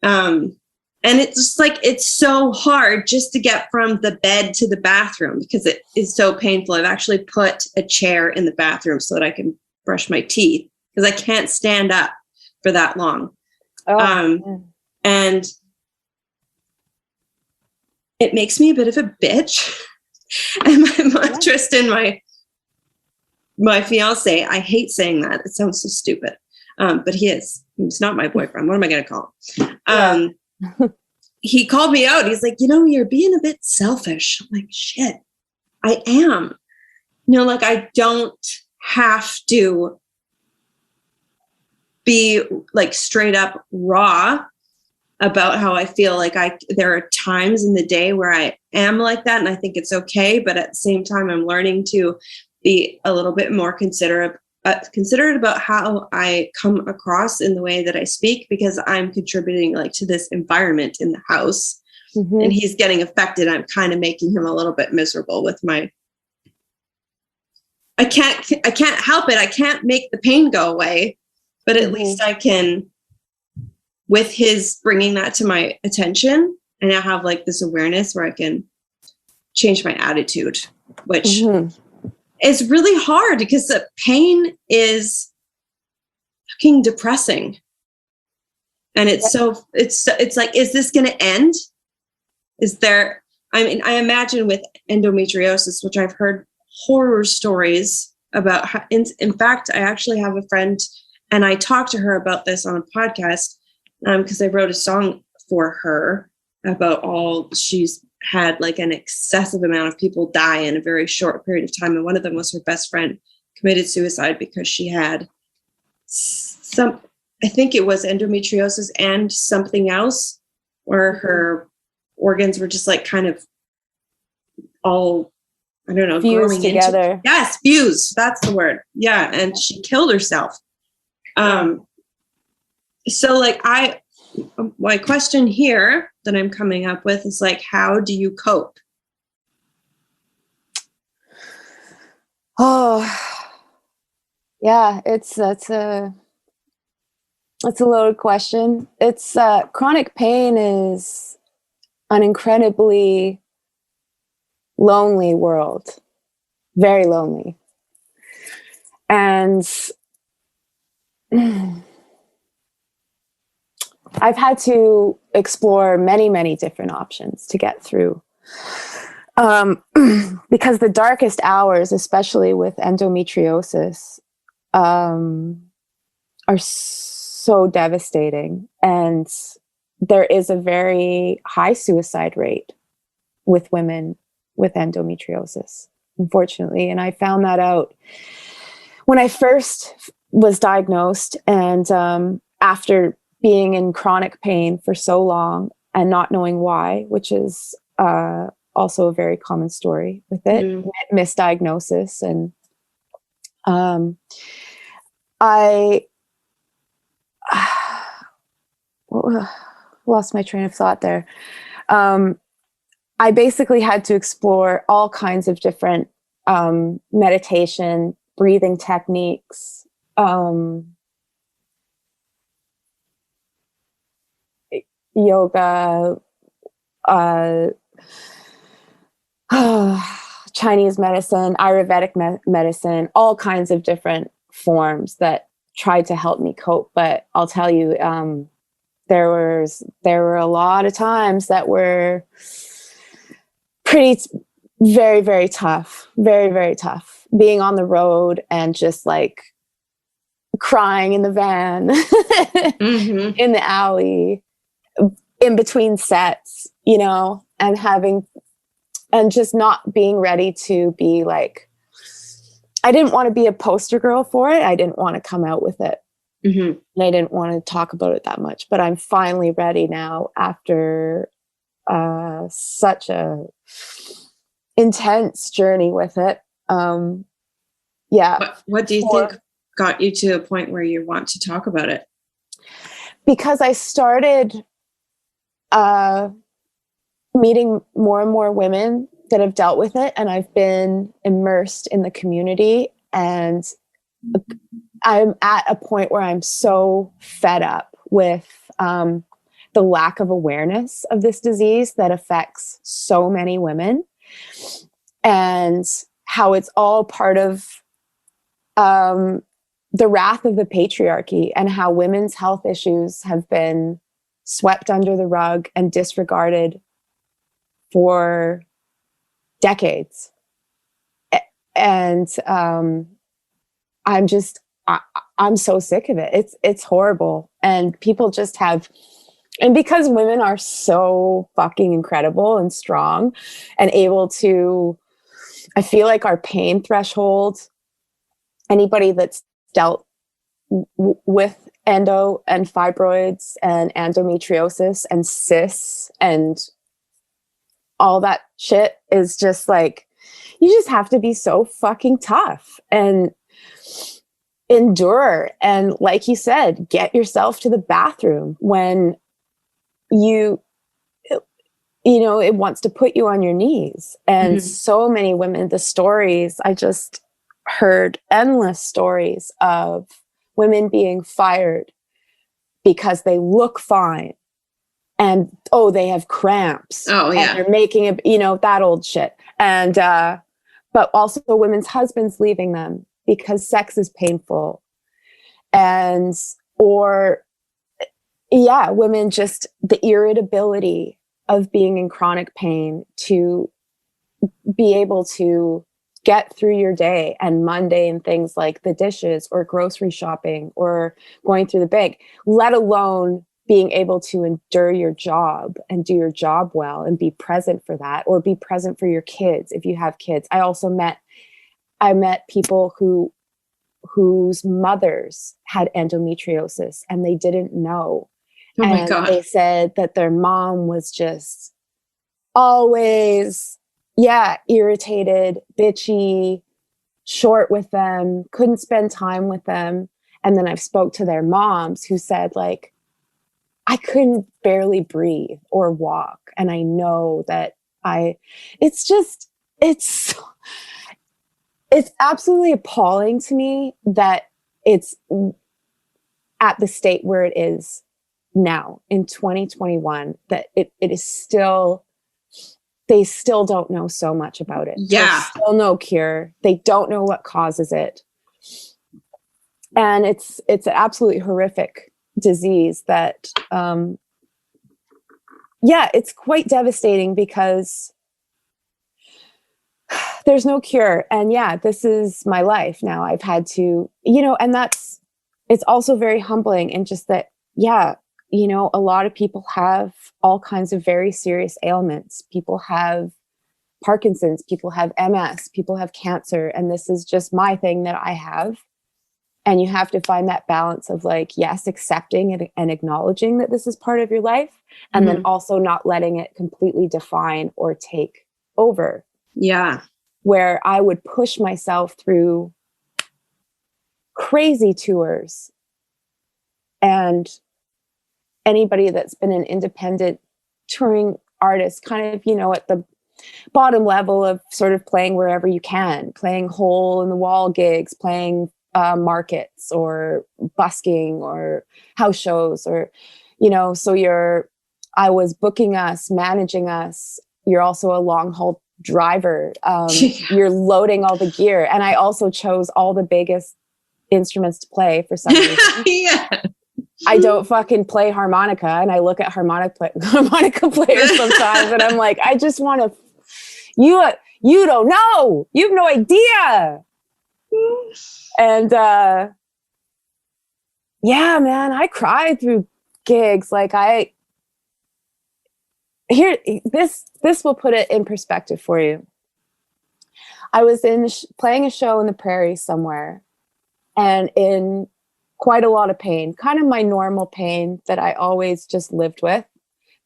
And it's just like, it's so hard just to get from the bed to the bathroom because it is so painful. I've actually put a chair in the bathroom so that I can brush my teeth because I can't stand up for that long. And it makes me a bit of a bitch. And my Tristan, my fiance, I hate saying that. It sounds so stupid. But he's not my boyfriend. What am I going to call him? He called me out. He's like, you're being a bit selfish. I'm like, shit, I am. Like I don't have to be like straight up raw about how I feel. Like there are times in the day where I am like that, and I think it's okay. But at the same time, I'm learning to be a little bit more considerate about how I come across in the way that I speak, because I'm contributing like to this environment in the house, and he's getting affected. I'm kind of making him a little bit miserable with I can't help it. I can't make the pain go away, but at least I can, with his bringing that to my attention, and I have like this awareness where I can change my attitude, which is really hard because the pain is fucking depressing. And it's like, is this going to end? I imagine with endometriosis, which I've heard horror stories about. In fact, I actually have a friend, and I talked to her about this on a podcast because I wrote a song for her about all she's had, like an excessive amount of people die in a very short period of time. And one of them was her best friend committed suicide because she had I think it was endometriosis and something else, where her organs were just like kind of all, I don't know, fused growing together. Yes, fused. That's the word. Yeah. And she killed herself. So like my question here that I'm coming up with is like, how do you cope? Oh, yeah, that's a loaded question. It's chronic pain is an incredibly lonely world, very lonely. And I've had to explore many, many different options to get through. Because the darkest hours, especially with endometriosis, are so devastating. And there is a very high suicide rate with women with endometriosis, unfortunately. And I found that out when I first was diagnosed, and after being in chronic pain for so long and not knowing why, which is also a very common story with it, misdiagnosis. And I lost my train of thought there. I basically had to explore all kinds of different meditation, breathing techniques, yoga, Chinese medicine, Ayurvedic medicine, all kinds of different forms that tried to help me cope. But I'll tell you, there were a lot of times that were very, very tough, very, very tough. Being on the road and just like crying in the van, in the alley, in between sets, you know, and just not being ready to be like, I didn't want to be a poster girl for it. I didn't want to come out with it. And I didn't want to talk about it that much, but I'm finally ready now after such a intense journey with it. What do you think got you to a point where you want to talk about it? Because I started meeting more and more women that have dealt with it, and I've been immersed in the community, and I'm at a point where I'm so fed up with the lack of awareness of this disease that affects so many women, and how it's all part of the wrath of the patriarchy, and how women's health issues have been swept under the rug and disregarded for decades. And I'm so sick of it. It's horrible. And people just have, and because women are so fucking incredible and strong and able to, I feel like our pain threshold, anybody that's dealt with endo and fibroids and endometriosis and cysts and all that shit is just like, you just have to be so fucking tough and endure. And like you said, get yourself to the bathroom when you know, it wants to put you on your knees. And so many women, the stories, I just heard endless stories of women being fired because they look fine and they have cramps. Oh yeah, and they're making it, you know, that old shit. And but also women's husbands leaving them because sex is painful, and women just the irritability of being in chronic pain to be able to get through your day and mundane things like the dishes or grocery shopping or going through the bank, let alone being able to endure your job and do your job well and be present for that, or be present for your kids if you have kids. I met people whose mothers had endometriosis and they didn't know. Oh my God. They said that their mom was just always, irritated, bitchy, short with them, couldn't spend time with them. And then I've spoke to their moms who said, like, I couldn't barely breathe or walk. And I know that it's absolutely appalling to me that it's at the state where it is now in 2021, that it is still, they still don't know so much about it. Yeah. There's still no cure. They don't know what causes it. And it's an absolutely horrific disease that, it's quite devastating because there's no cure. And this is my life now. I've had to, and it's also very humbling. And just that, a lot of people have all kinds of very serious ailments. People have Parkinson's, people have MS, people have cancer. And this is just my thing that I have. And you have to find that balance of like, yes, accepting and acknowledging that this is part of your life. And then also not letting it completely define or take over. Yeah. Where I would push myself through crazy tours. And anybody that's been an independent touring artist, kind of, at the bottom level of sort of playing wherever you can, playing hole in the wall gigs, playing markets or busking or house shows, or, so I was booking us, managing us. You're also a long haul driver. You're loading all the gear. And I also chose all the biggest instruments to play for some reason. Yeah. I don't fucking play harmonica, and I look at harmonica players sometimes, and I'm like, I just want to. You don't know. You have no idea. And yeah, man, I cried through gigs. Like this will put it in perspective for you. I was playing a show in the prairie somewhere, and in quite a lot of pain, kind of my normal pain that I always just lived with,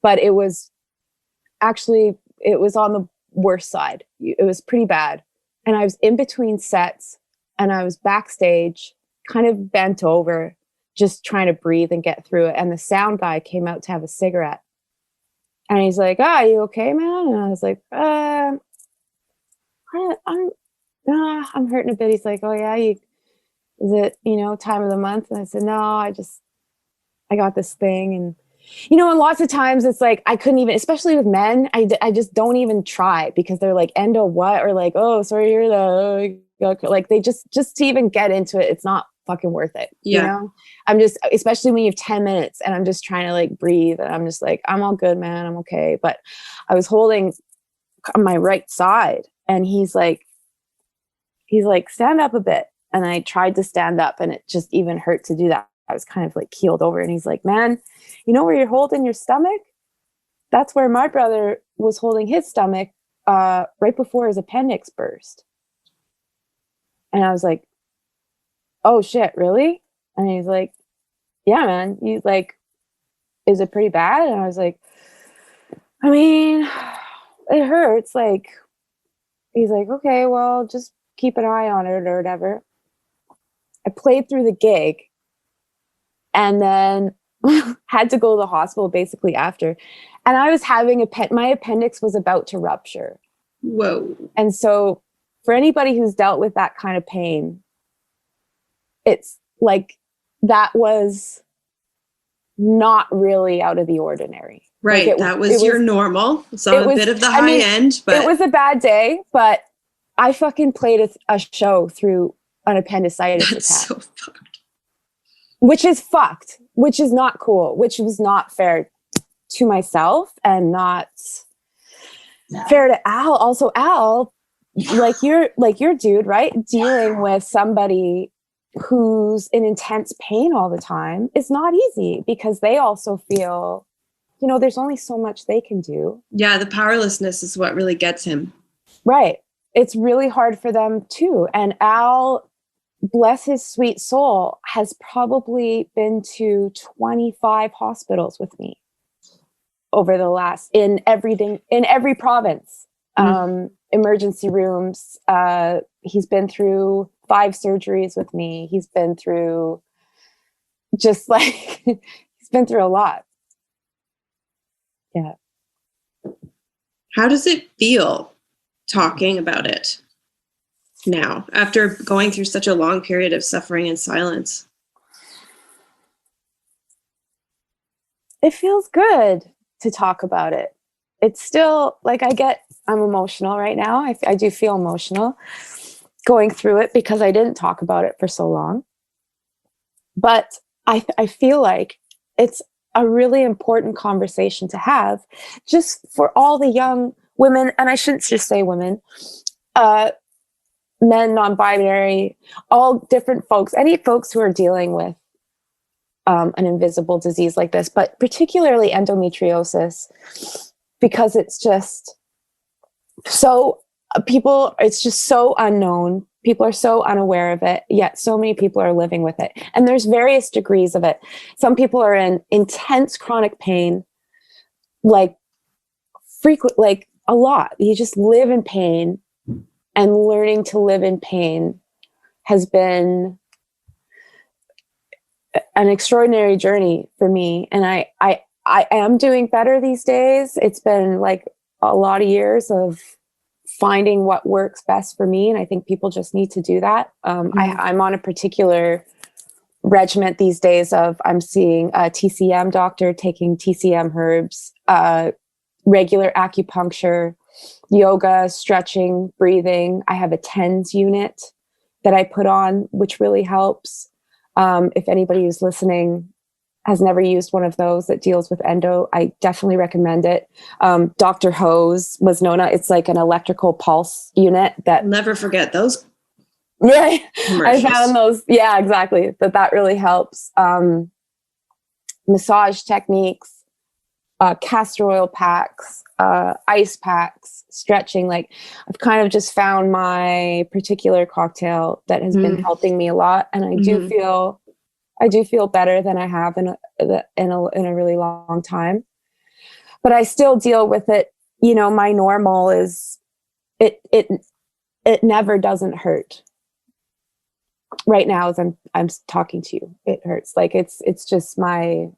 but it was on the worst side. It was pretty bad. And I was in between sets, and I was backstage, kind of bent over, just trying to breathe and get through it. And the sound guy came out to have a cigarette. And he's like, "Ah, you okay, man?" And I was like, I'm hurting a bit. He's like, "Oh yeah, is it, time of the month?" And I said, "No, I got this thing." And, and lots of times it's like, I couldn't even, especially with men, I just don't even try, because they're like, "Endo what?" Or like, "Oh, sorry to hear that." Like they just to even get into it, it's not fucking worth it. Yeah. I'm just, especially when you have 10 minutes and I'm just trying to like breathe, and I'm just like, "I'm all good, man. I'm okay." But I was holding on my right side, and he's like, "Stand up a bit." And I tried to stand up, and it just even hurt to do that. I was kind of like keeled over, and he's like, "Man, you know where you're holding your stomach? That's where my brother was holding his stomach right before his appendix burst." And I was like, "Oh shit, really?" And he's like, "Yeah, man." He's like, "Is it pretty bad?" And I was like, "I mean, it hurts." Like, he's like, "Okay, well, just keep an eye on it or whatever." I played through the gig, and then had to go to the hospital basically after. And I was having my appendix was about to rupture. Whoa. And so for anybody who's dealt with that kind of pain, it's like, that was not really out of the ordinary. Right. Like that was your normal. So a bit of the high end, but it was a bad day, but I fucking played a show through an appendicitis attack. So fucked. Which is fucked, which is not cool, which was not fair to myself, and not fair to Al. Also, Al, you're dude, right? Dealing with somebody who's in intense pain all the time is not easy, because they also feel, there's only so much they can do. Yeah, the powerlessness is what really gets him. Right. It's really hard for them too. And Al, bless his sweet soul, has probably been to 25 hospitals with me over the last, in every province, emergency rooms. He's been through 5 surgeries with me. He's been through he's been through a lot. Yeah. How does it feel talking about it now, after going through such a long period of suffering and silence? It feels good to talk about it. It's still like, I'm emotional right now. I do feel emotional going through it, because I didn't talk about it for so long. But I feel like it's a really important conversation to have, just for all the young women, and I shouldn't just say women, men, non-binary, all different folks, any folks who are dealing with an invisible disease like this, but particularly endometriosis, because it's just it's just so unknown. People are so unaware of it, yet so many people are living with it. And there's various degrees of it. Some people are in intense chronic pain, like a lot. You just live in pain, and learning to live in pain has been an extraordinary journey for me. And I am doing better these days. It's been like a lot of years of finding what works best for me. And I think people just need to do that. I'm on a particular regiment these days of, I'm seeing a TCM doctor, taking TCM herbs, regular acupuncture, yoga, stretching, breathing. I have a TENS unit that I put on, which really helps. If anybody who's listening has never used one of those that deals with endo, I definitely recommend it. Dr. Ho's Wasnona, it's like an electrical pulse unit that... I'll never forget those. Right. Commercials. I found those. Yeah, exactly. That really helps. Massage techniques, castor oil packs, ice packs, stretching. Like, I've kind of just found my particular cocktail that has been helping me a lot. And I do feel better than I have in a really long time, but I still deal with it. You know, my normal is it never doesn't hurt. Right now, as I'm talking to you, it hurts. Like it's just my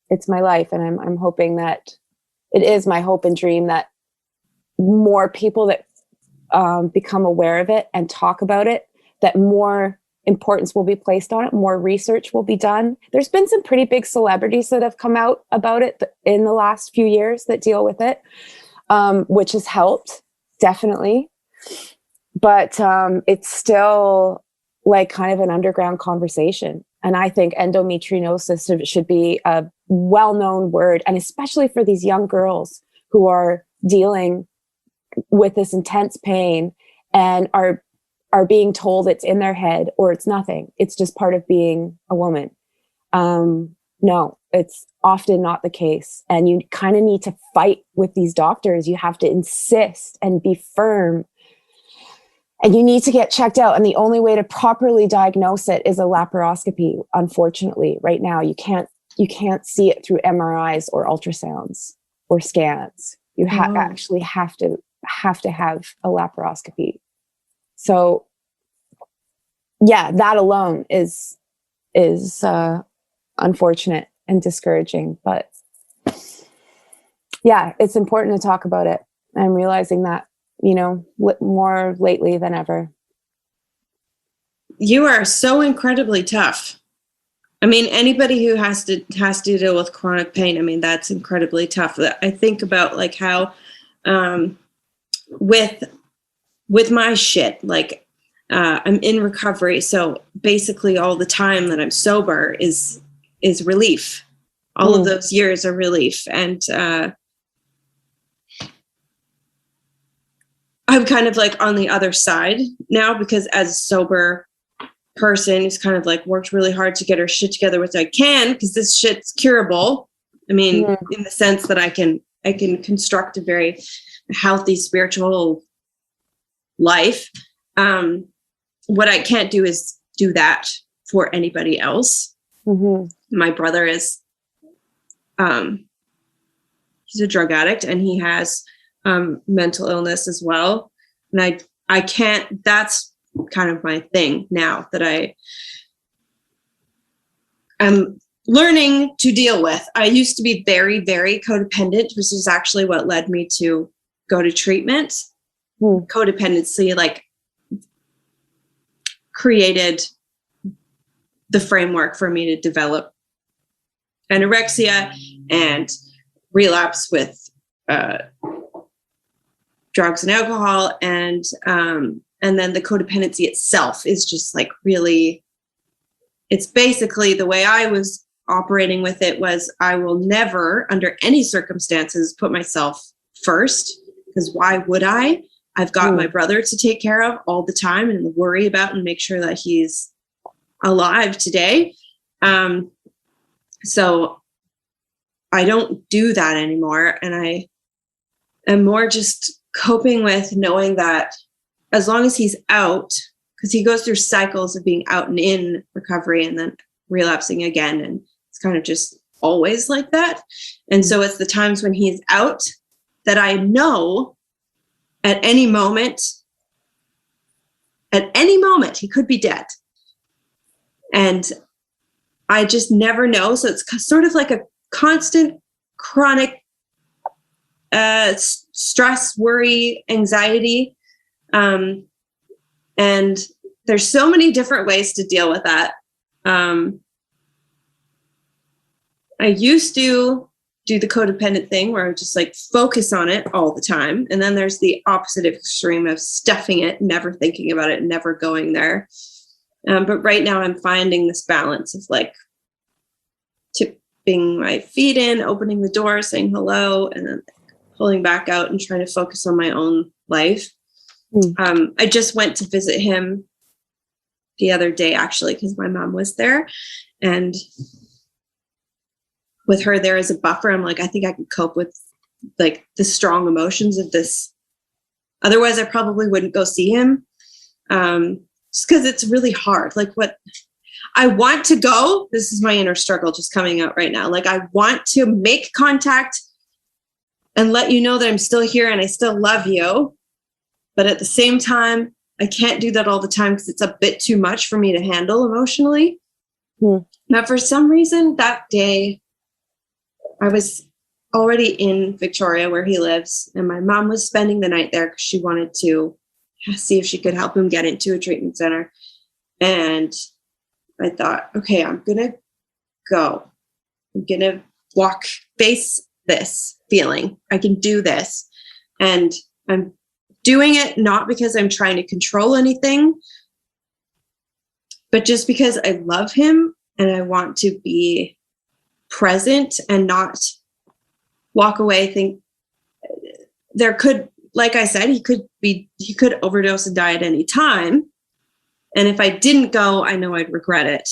life, and I'm hoping that it is my hope and dream that more people that become aware of it and talk about it, that more importance will be placed on it, more research will be done. There's been some pretty big celebrities that have come out about it in the last few years that deal with it, which has helped, definitely. But it's still like kind of an underground conversation. And I think endometriosis should be a well-known word, and especially for these young girls who are dealing with this intense pain and are being told it's in their head or it's nothing. It's just part of being a woman. No, it's often not the case. And you kind of need to fight with these doctors. You have to insist and be firm. And you need to get checked out. And the only way to properly diagnose it is a laparoscopy. Unfortunately, right now, you can't see it through MRIs or ultrasounds or scans. You actually have to have a laparoscopy. So yeah, that alone is unfortunate and discouraging, but yeah, it's important to talk about it. I'm realizing that, you know, more lately than ever. You are so incredibly tough. I mean, anybody who has to deal with chronic pain, I mean, that's incredibly tough. I think about like how with my shit, like I'm in recovery, so basically all the time that I'm sober is relief. All of those years are relief, and I'm kind of like on the other side now, because as a sober person who's kind of like worked really hard to get her shit together, which I can, because this shit's curable. I mean, in the sense that I can construct a very healthy spiritual life. What I can't do is do that for anybody else. My brother is, he's a drug addict, and he has mental illness as well. And I can't, that's kind of my thing now that I'm learning to deal with. I used to be very, very codependent, which is actually what led me to go to treatment. Codependency, like, created the framework for me to develop anorexia and relapse with drugs and alcohol, and then the codependency itself is just like really, it's basically the way I was operating with it was I will never under any circumstances put myself first, because why would I? I've got my brother to take care of all the time and worry about and make sure that he's alive today. So I don't do that anymore. And I am more just coping with knowing that as long as he's out, because he goes through cycles of being out and in recovery and then relapsing again. And it's kind of just always like that. And so it's the times when he's out that I know at any moment, he could be dead. And I just never know. So it's sort of like a constant chronic stress, worry, anxiety. And there's so many different ways to deal with that. I used to do the codependent thing where I just like focus on it all the time. And then there's the opposite extreme of stuffing it, never thinking about it, never going there. But right now I'm finding this balance of like tipping my feet in, opening the door, saying hello, and then pulling back out and trying to focus on my own life. I just went to visit him the other day, actually, because my mom was there. And with her there as a buffer, I'm like, I think I could cope with like the strong emotions of this. Otherwise, I probably wouldn't go see him. Just because it's really hard. Like what I want to go, this is my inner struggle just coming out right now. Like I want to make contact and let you know that I'm still here and I still love you. But at the same time, I can't do that all the time because it's a bit too much for me to handle emotionally. But for some reason that day, I was already in Victoria where he lives, and my mom was spending the night there because she wanted to see if she could help him get into a treatment center. And I thought, okay, I'm going to go. I'm going to face this feeling. I can do this. And I'm doing it not because I'm trying to control anything, but just because I love him and I want to be present and not walk away. Think there could, like I said, he could overdose and die at any time. And if I didn't go, I know I'd regret it.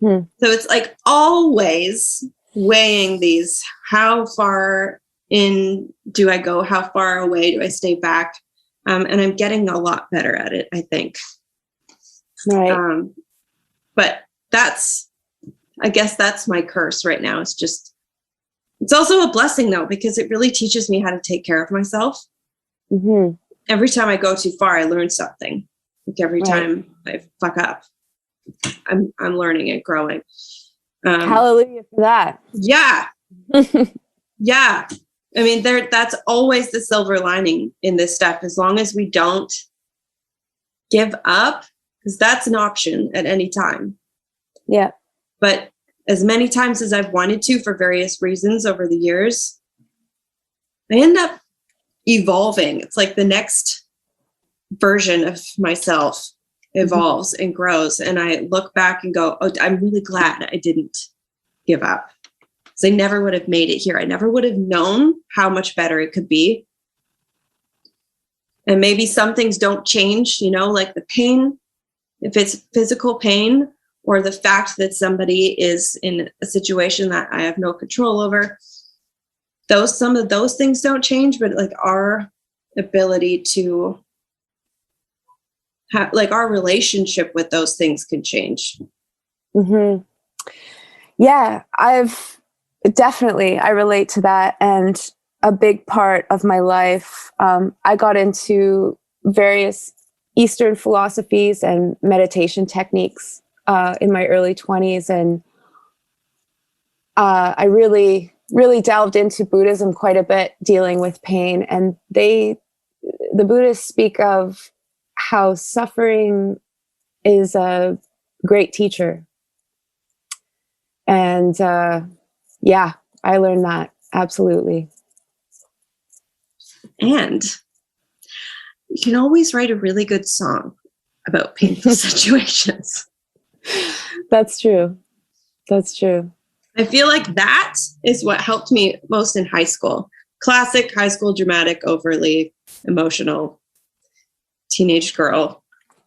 So it's like always weighing these, how far in do I go? How far away do I stay back? And I'm getting a lot better at it, I think. Right. But I guess that's my curse right now. It's also a blessing though, because it really teaches me how to take care of myself. Every time I go too far, I learn something. Like every time I fuck up, I'm learning and growing. Hallelujah for that. Yeah. Yeah. I mean, that's always the silver lining in this stuff. As long as we don't give up, because that's an option at any time. Yeah. But as many times as I've wanted to for various reasons over the years, I end up evolving. It's like the next version of myself evolves and grows. And I look back and go, oh, I'm really glad I didn't give up. Because I never would have made it here. I never would have known how much better it could be. And maybe some things don't change, like the pain, if it's physical pain, or the fact that somebody is in a situation that I have no control over. Some of those things don't change, but like our ability to have, like our relationship with those things can change. Yeah, I relate to that. And a big part of my life, I got into various Eastern philosophies and meditation techniques in my early 20s. And I really, really delved into Buddhism quite a bit, dealing with pain. And the Buddhists speak of how suffering is a great teacher. And yeah, I learned that. Absolutely. And you can always write a really good song about painful situations. That's true. That's true. I feel like that is what helped me most in high school. Classic high school dramatic, overly emotional teenage girl.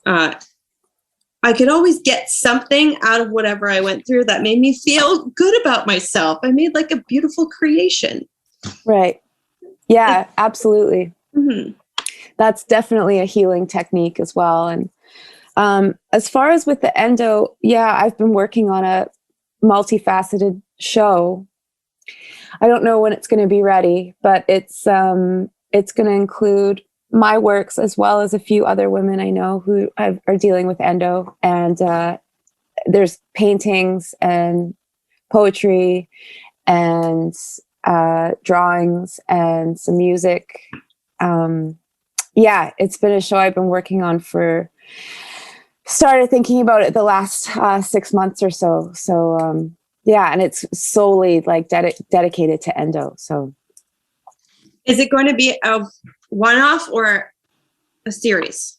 I could always get something out of whatever I went through that made me feel good about myself. I made like a beautiful creation. Right. Yeah, absolutely. Mm-hmm. That's definitely a healing technique as well. And as far as with the endo, yeah, I've been working on a multifaceted show. I don't know when it's going to be ready, but it's going to include my works as well as a few other women I know who are dealing with endo. And there's paintings and poetry and drawings and some music. Yeah, it's been a show I've been working on started thinking about it the last 6 months or so. So Yeah, and it's solely like dedicated to endo. So, is it going to be a one-off or a series?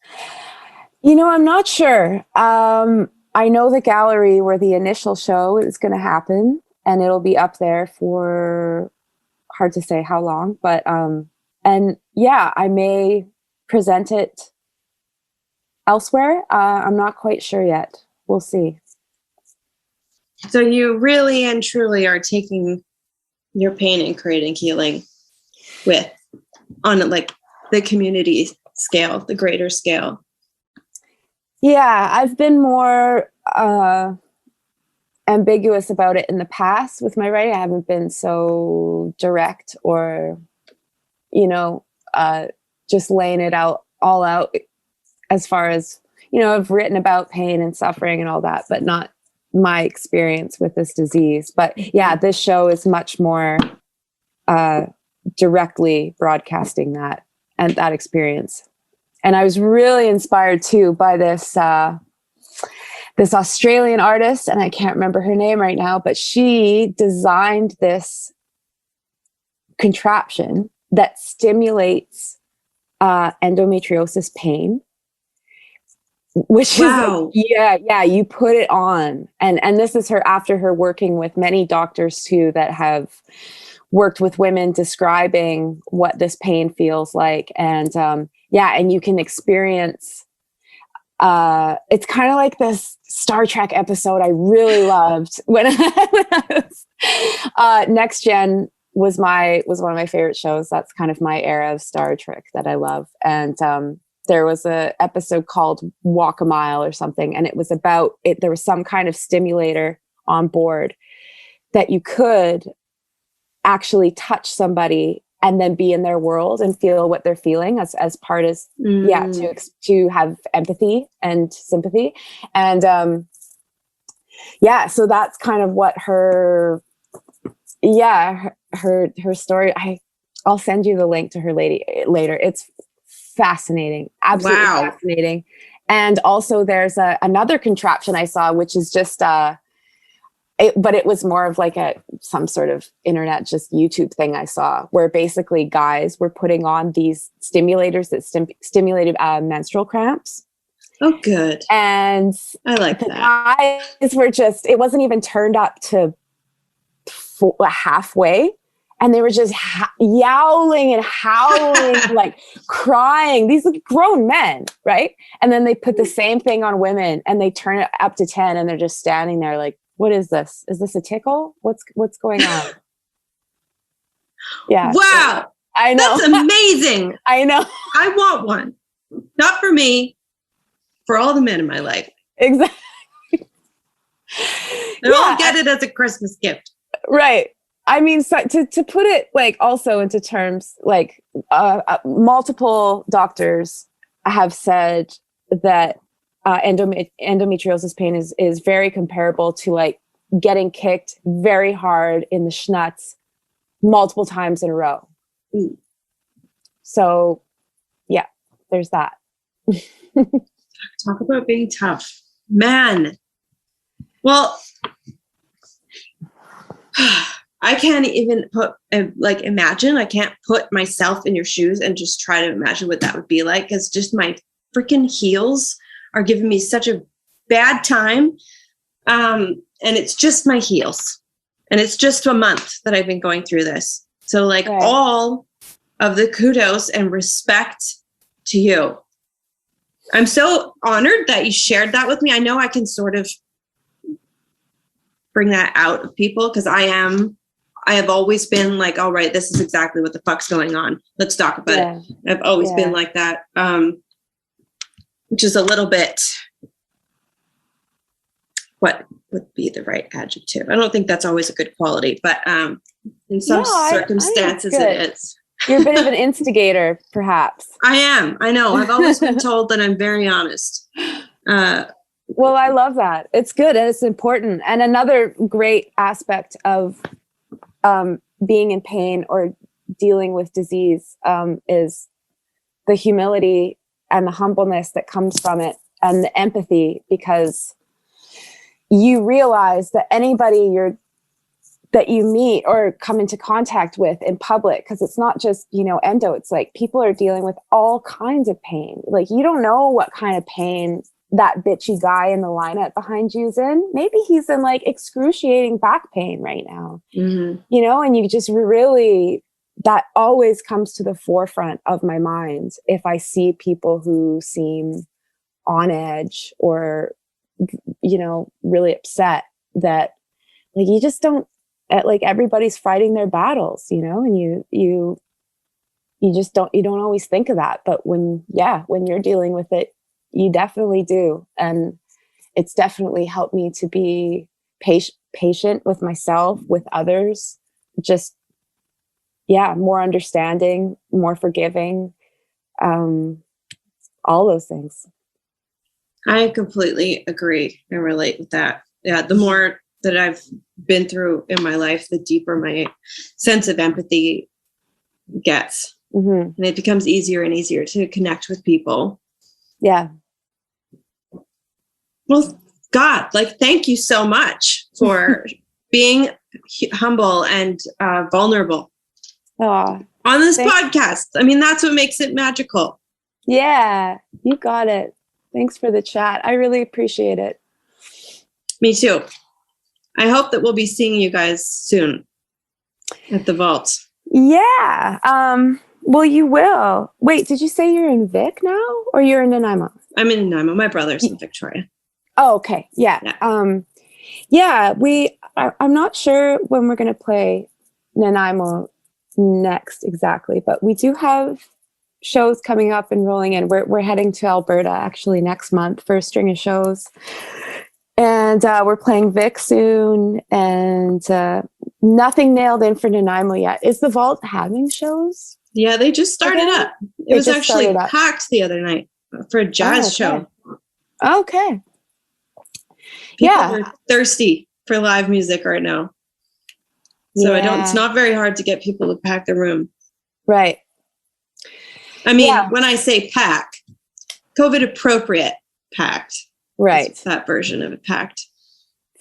I'm not sure. I know the gallery where the initial show is going to happen, and it'll be up there for hard to say how long, but and yeah, I may present it elsewhere. I'm not quite sure yet. We'll see. So you really and truly are taking your pain and creating healing on like the community scale, the greater scale. Yeah, I've been more ambiguous about it in the past with my writing. I haven't been so direct or, just laying it all out as far as, I've written about pain and suffering and all that, but not my experience with this disease. But yeah, this show is much more directly broadcasting that and that experience. And I was really inspired too by this Australian artist, and I can't remember her name right now, but she designed this contraption that stimulates endometriosis pain, which wow. is you put it on, and this is her after her working with many doctors too that have worked with women describing what this pain feels like, and and you can experience it's kind of like this Star Trek episode I really loved when I was Next Gen was one of my favorite shows. That's kind of my era of Star Trek that I love. And there was a episode called Walk a Mile or something, and it was about it. There was some kind of stimulator on board that you could actually touch somebody and then be in their world and feel what they're feeling as part of, to have empathy and sympathy. And, so that's kind of what her story. I'll send you the link to her later. It's fascinating. Absolutely fascinating. And also there's another contraption I saw, which is just, but it was more of like some sort of internet, just YouTube thing I saw, where basically guys were putting on these stimulators that stimulated menstrual cramps. Oh, good. And I like that. Guys were it wasn't even turned up to halfway. And they were just yowling and howling, like crying. These grown men, right? And then they put the same thing on women and they turn it up to 10 and they're just standing there like, what is this? Is this a tickle? What's going on? Yeah. Wow. I know. That's amazing. I know. I want one. Not for me, for all the men in my life. Exactly. They'll all get it as a Christmas gift. Right. I mean, so to put it like also into terms, like multiple doctors have said that endometriosis pain is very comparable to like getting kicked very hard in the schnutz multiple times in a row. Mm. So yeah, there's that. Talk about being tough, man. Well, I can't even imagine. I can't put myself in your shoes and just try to imagine what that would be like, because just my freaking heels are giving me such a bad time. And it's just my heels. And it's just a month that I've been going through this. So like all of the kudos and respect to you. I'm so honored that you shared that with me. I know I can sort of bring that out of people because I have always been like, all right, this is exactly what the fuck's going on. Let's talk about it. I've always been like that. Which is a little bit, what would be the right adjective? I don't think that's always a good quality, but in some circumstances it is. You're a bit of an instigator, perhaps. I am. I know. I've always been told that I'm very honest. Well, I love that. It's good and it's important. And another great aspect of being in pain or dealing with disease is the humility and the humbleness that comes from it and the empathy, because you realize that anybody you're that you meet or come into contact with in public, because it's not just, endo, it's like people are dealing with all kinds of pain. Like, you don't know what kind of pain that bitchy guy in the lineup behind you is in. Maybe he's in like excruciating back pain right now, and you just really, that always comes to the forefront of my mind if I see people who seem on edge or, really upset, that like, you just don't, like, everybody's fighting their battles, and you just don't always think of that. But when you're dealing with it, you definitely do. And it's definitely helped me to be patient with myself, with others, just, more understanding, more forgiving, all those things. I completely agree and relate with that. Yeah, the more that I've been through in my life, the deeper my sense of empathy gets. And it becomes easier and easier to connect with people. Yeah. Well, God, thank you so much for being humble and vulnerable on this podcast. I mean, that's what makes it magical. Yeah, you got it. Thanks for the chat. I really appreciate it. Me too. I hope that we'll be seeing you guys soon at the vault. Yeah. Well, you will. Wait, did you say you're in Vic now or you're in Nanaimo? I'm in Nanaimo. My brother's in Victoria. Oh, okay. Yeah. I'm not sure when we're going to play Nanaimo next exactly, but we do have shows coming up and rolling in. We're heading to Alberta actually next month for a string of shows. And we're playing Vic soon, and nothing nailed in for Nanaimo yet. Is the vault having shows? Yeah, they just started up. It was actually packed the other night for a jazz show. Okay. People are thirsty for live music right now. So it's not very hard to get people to pack the room. Right. I mean, when I say pack, COVID appropriate packed. Right. It's that version of it packed.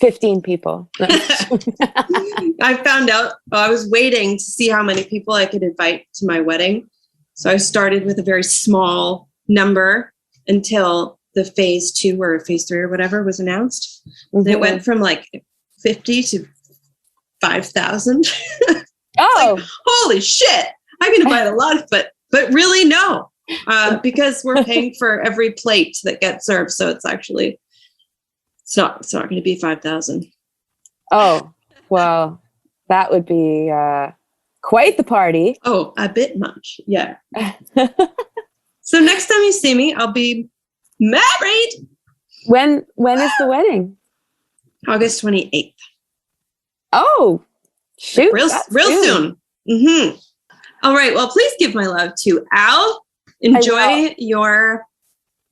15 people. I found out, I was waiting to see how many people I could invite to my wedding. So I started with a very small number until the phase 2 or phase 3 or whatever was announced. And it went from 50 to 5,000. Oh, holy shit. I can invite a lot, but really no, because we're paying for every plate that gets served. So it's actually, it's not going to be 5,000. Oh, well, that would be quite the party. Oh, a bit much. Yeah. So next time you see me, I'll be married. When is the wedding? August 28th. Oh, shoot. Real soon. Mm-hmm. All right. Well, please give my love to Al. Enjoy your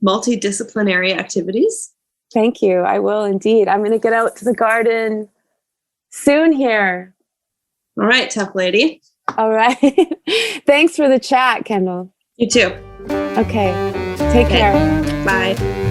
multidisciplinary activities. Thank you. I will indeed. I'm going to get out to the garden soon here. All right, tough lady. All right. Thanks for the chat, Kendall. You too. Okay. Take care. Bye.